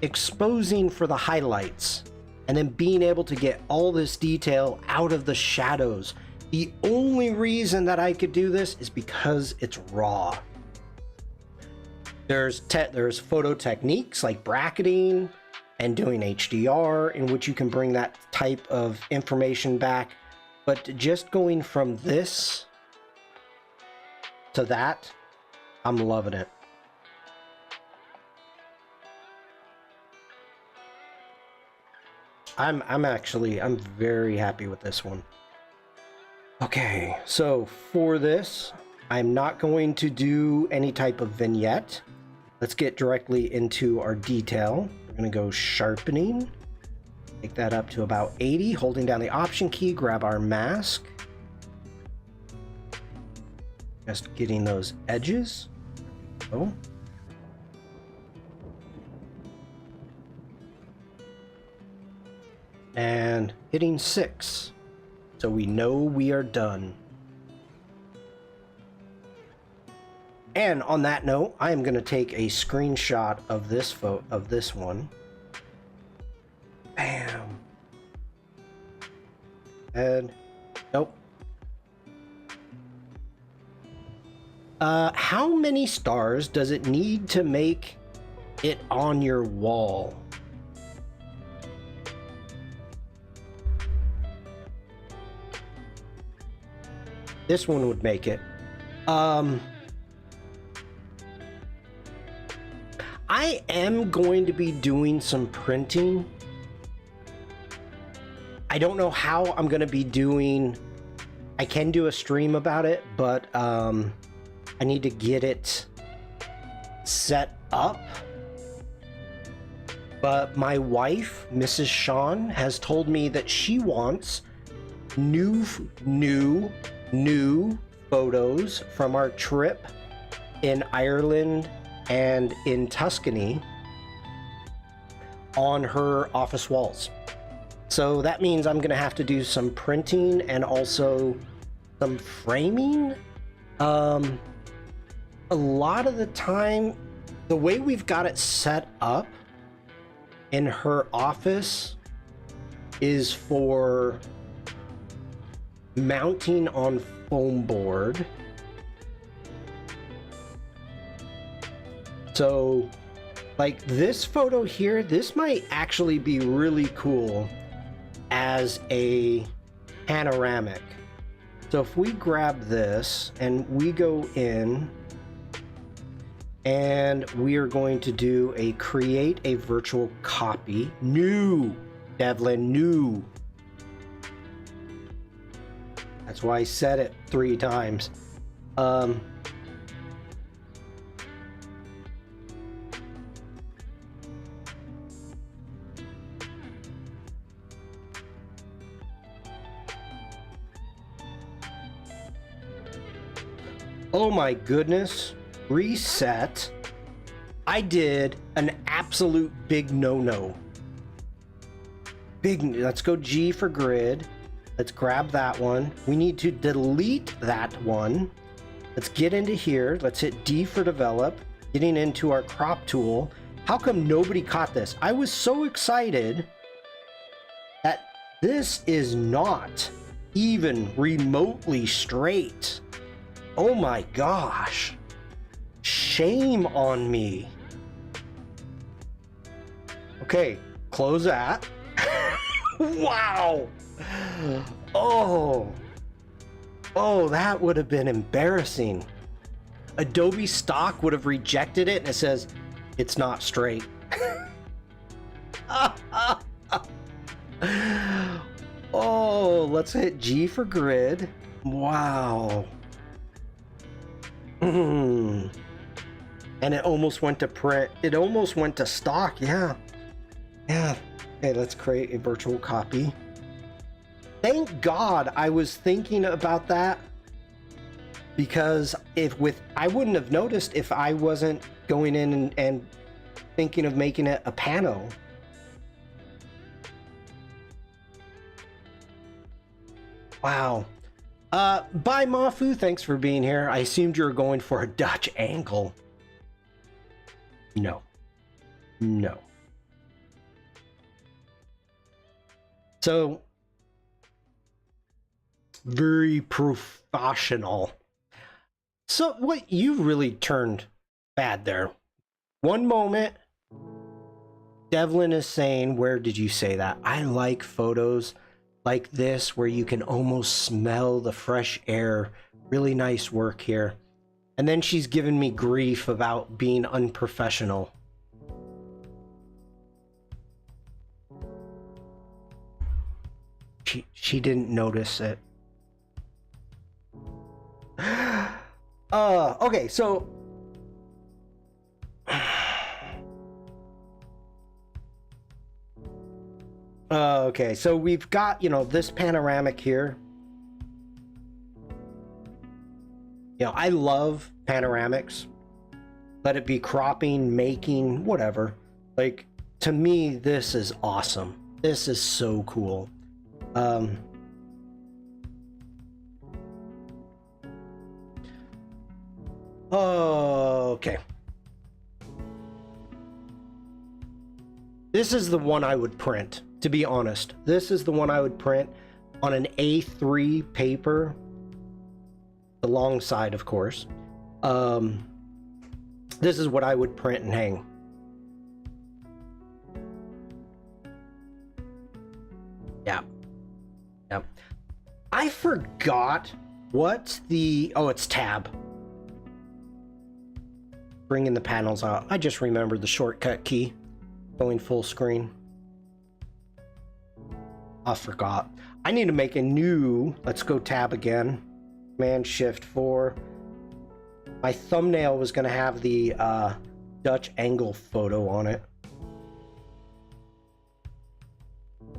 exposing for the highlights and then being able to get all this detail out of the shadows, the only reason that I could do this is because it's raw. There's photo techniques like bracketing and doing HDR in which you can bring that type of information back. But just going from this to that, I'm loving it. I'm very happy with this one. Okay, so for this, I'm not going to do any type of vignette. Let's get directly into our detail. We're gonna go sharpening. Take that up to about 80, holding down the Option key, grab our mask. Just getting those edges. Oh. And hitting 6. So we know we are done. And on that note, I am going to take a screenshot of this one. Bam. And nope. How many stars does it need to make it on your wall? This one would make it. I am going to be doing some printing. I don't know how I'm going to be doing. I can do a stream about it, but I need to get it set up. But my wife, Mrs. Shawn, has told me that she wants new photos from our trip in Ireland and in Tuscany on her office walls. So that means I'm gonna have to do some printing and also some framing. A lot of the time, the way we've got it set up in her office is for mounting on foam board. So like this photo here, this might actually be really cool as a panoramic. So if we grab this and we go in and we are going to do a create a virtual copy. New, Devlin, new. That's why I said it 3 times. Oh my goodness. Reset. I did an absolute big no-no. Let's go G for grid. Let's grab that one. We need to delete that one. Let's get into here. Let's hit D for develop. Getting into our crop tool. How come nobody caught this? I was so excited that this is not even remotely straight. Oh my gosh. Shame on me. Okay, close that. Wow. Oh, that would have been embarrassing. Adobe stock would have rejected it and it says it's not straight. Oh, let's hit G for grid. Wow. And it almost went to print. It almost went to stock. Yeah. Okay, let's create a virtual copy. Thank God I was thinking about that, because I wouldn't have noticed if I wasn't going in and thinking of making it a pano. Wow. Bye Mafu, thanks for being here. I assumed you were going for a Dutch angle. No. So, very professional. So, what you really turned bad there. One moment, Devlin is saying, where did you say that? I like photos like this where you can almost smell the fresh air. Really nice work here. And then she's giving me grief about being unprofessional. She didn't notice it. Okay, so okay, so we've got, this panoramic here. I love panoramics. Let it be cropping, making, whatever. Like, to me, this is awesome. This is so cool. Okay. This is the one I would print, to be honest. This is the one I would print on an A3 paper. The long side, of course. This is what I would print and hang. Yeah. I forgot what's the... Oh, it's tab. Bringing the panels out. I just remembered the shortcut key. Going full screen. I forgot. I need to make a new... Let's go tab again. Command Shift 4. My thumbnail was going to have the Dutch angle photo on it.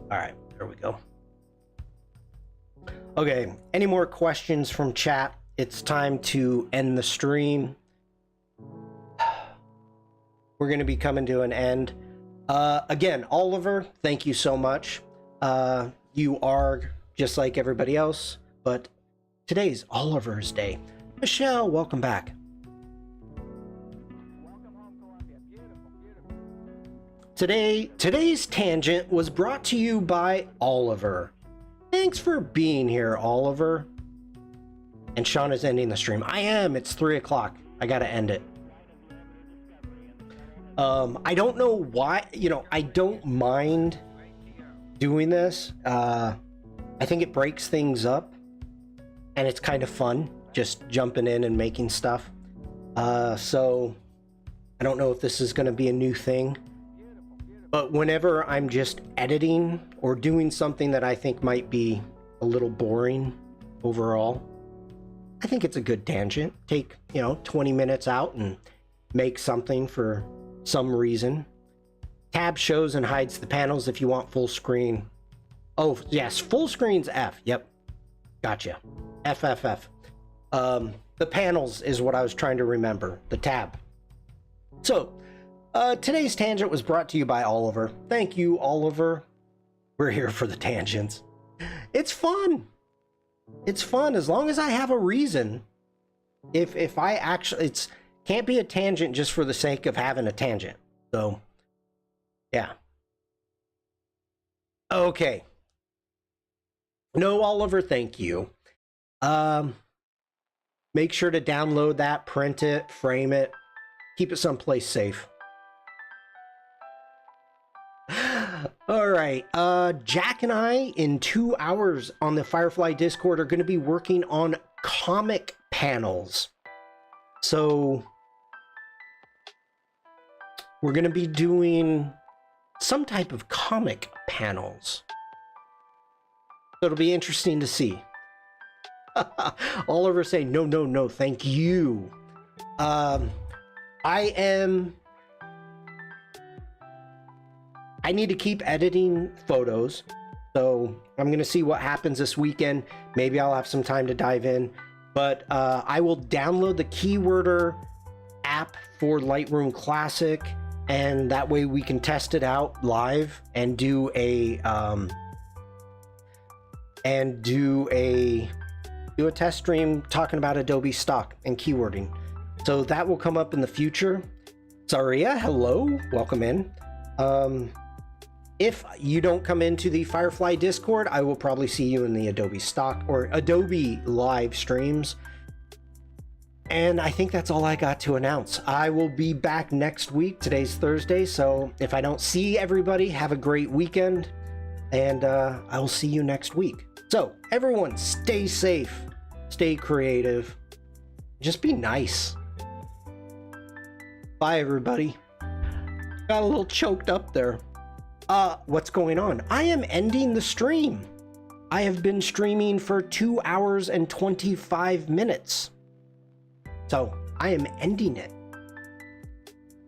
All right, there we go. Okay, any more questions from chat? It's time to end the stream. We're going to be coming to an end. Again, Oliver, thank you so much. You are just like everybody else, but today's Oliver's Day. Michelle, welcome back. Today's tangent was brought to you by Oliver. Thanks for being here, Oliver. And Shawn is ending the stream. I am. It's 3 o'clock. I gotta end it. I don't know why. You know, I don't mind doing this. I think it breaks things up, and it's kind of fun just jumping in and making stuff. So I don't know if this is going to be a new thing. But whenever I'm just editing or doing something that I think might be a little boring overall, I think it's a good tangent. Take, 20 minutes out and make something for some reason. Tab shows and hides the panels if you want full screen. Oh, yes, full screen's F. Yep. Gotcha. FFF. The panels is what I was trying to remember. The tab. So, today's tangent was brought to you by Oliver. Thank you, Oliver. We're here for the tangents. It's fun. It's fun as long as I have a reason. If I actually, can't be a tangent just for the sake of having a tangent. So, yeah. Okay. No, Oliver, thank you. Make sure to download that, print it, frame it, keep it someplace safe. All right, Jack and I in 2 hours on the Firefly Discord are going to be working on comic panels. So we're going to be doing some type of comic panels. So it'll be interesting to see. Oliver saying, no, thank you. I need to keep editing photos, so I'm going to see what happens this weekend. Maybe I'll have some time to dive in, but I will download the Keyworder app for Lightroom Classic, and that way we can test it out live and do a test stream talking about Adobe stock and keywording. So that will come up in the future. Zaria, hello, welcome in. If you don't come into the Firefly Discord, I will probably see you in the Adobe stock or Adobe live streams. And I think that's all I got to announce. I will be back next week. Today's Thursday, so if I don't see everybody, have a great weekend, and I will see you next week. So everyone, stay safe, stay creative, just be nice. Bye, everybody. Got a little choked up there. What's going on? I am ending the stream. I have been streaming for 2 hours and 25 minutes. So I am ending it.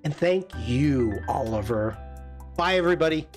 And thank you, Oliver. Bye, everybody.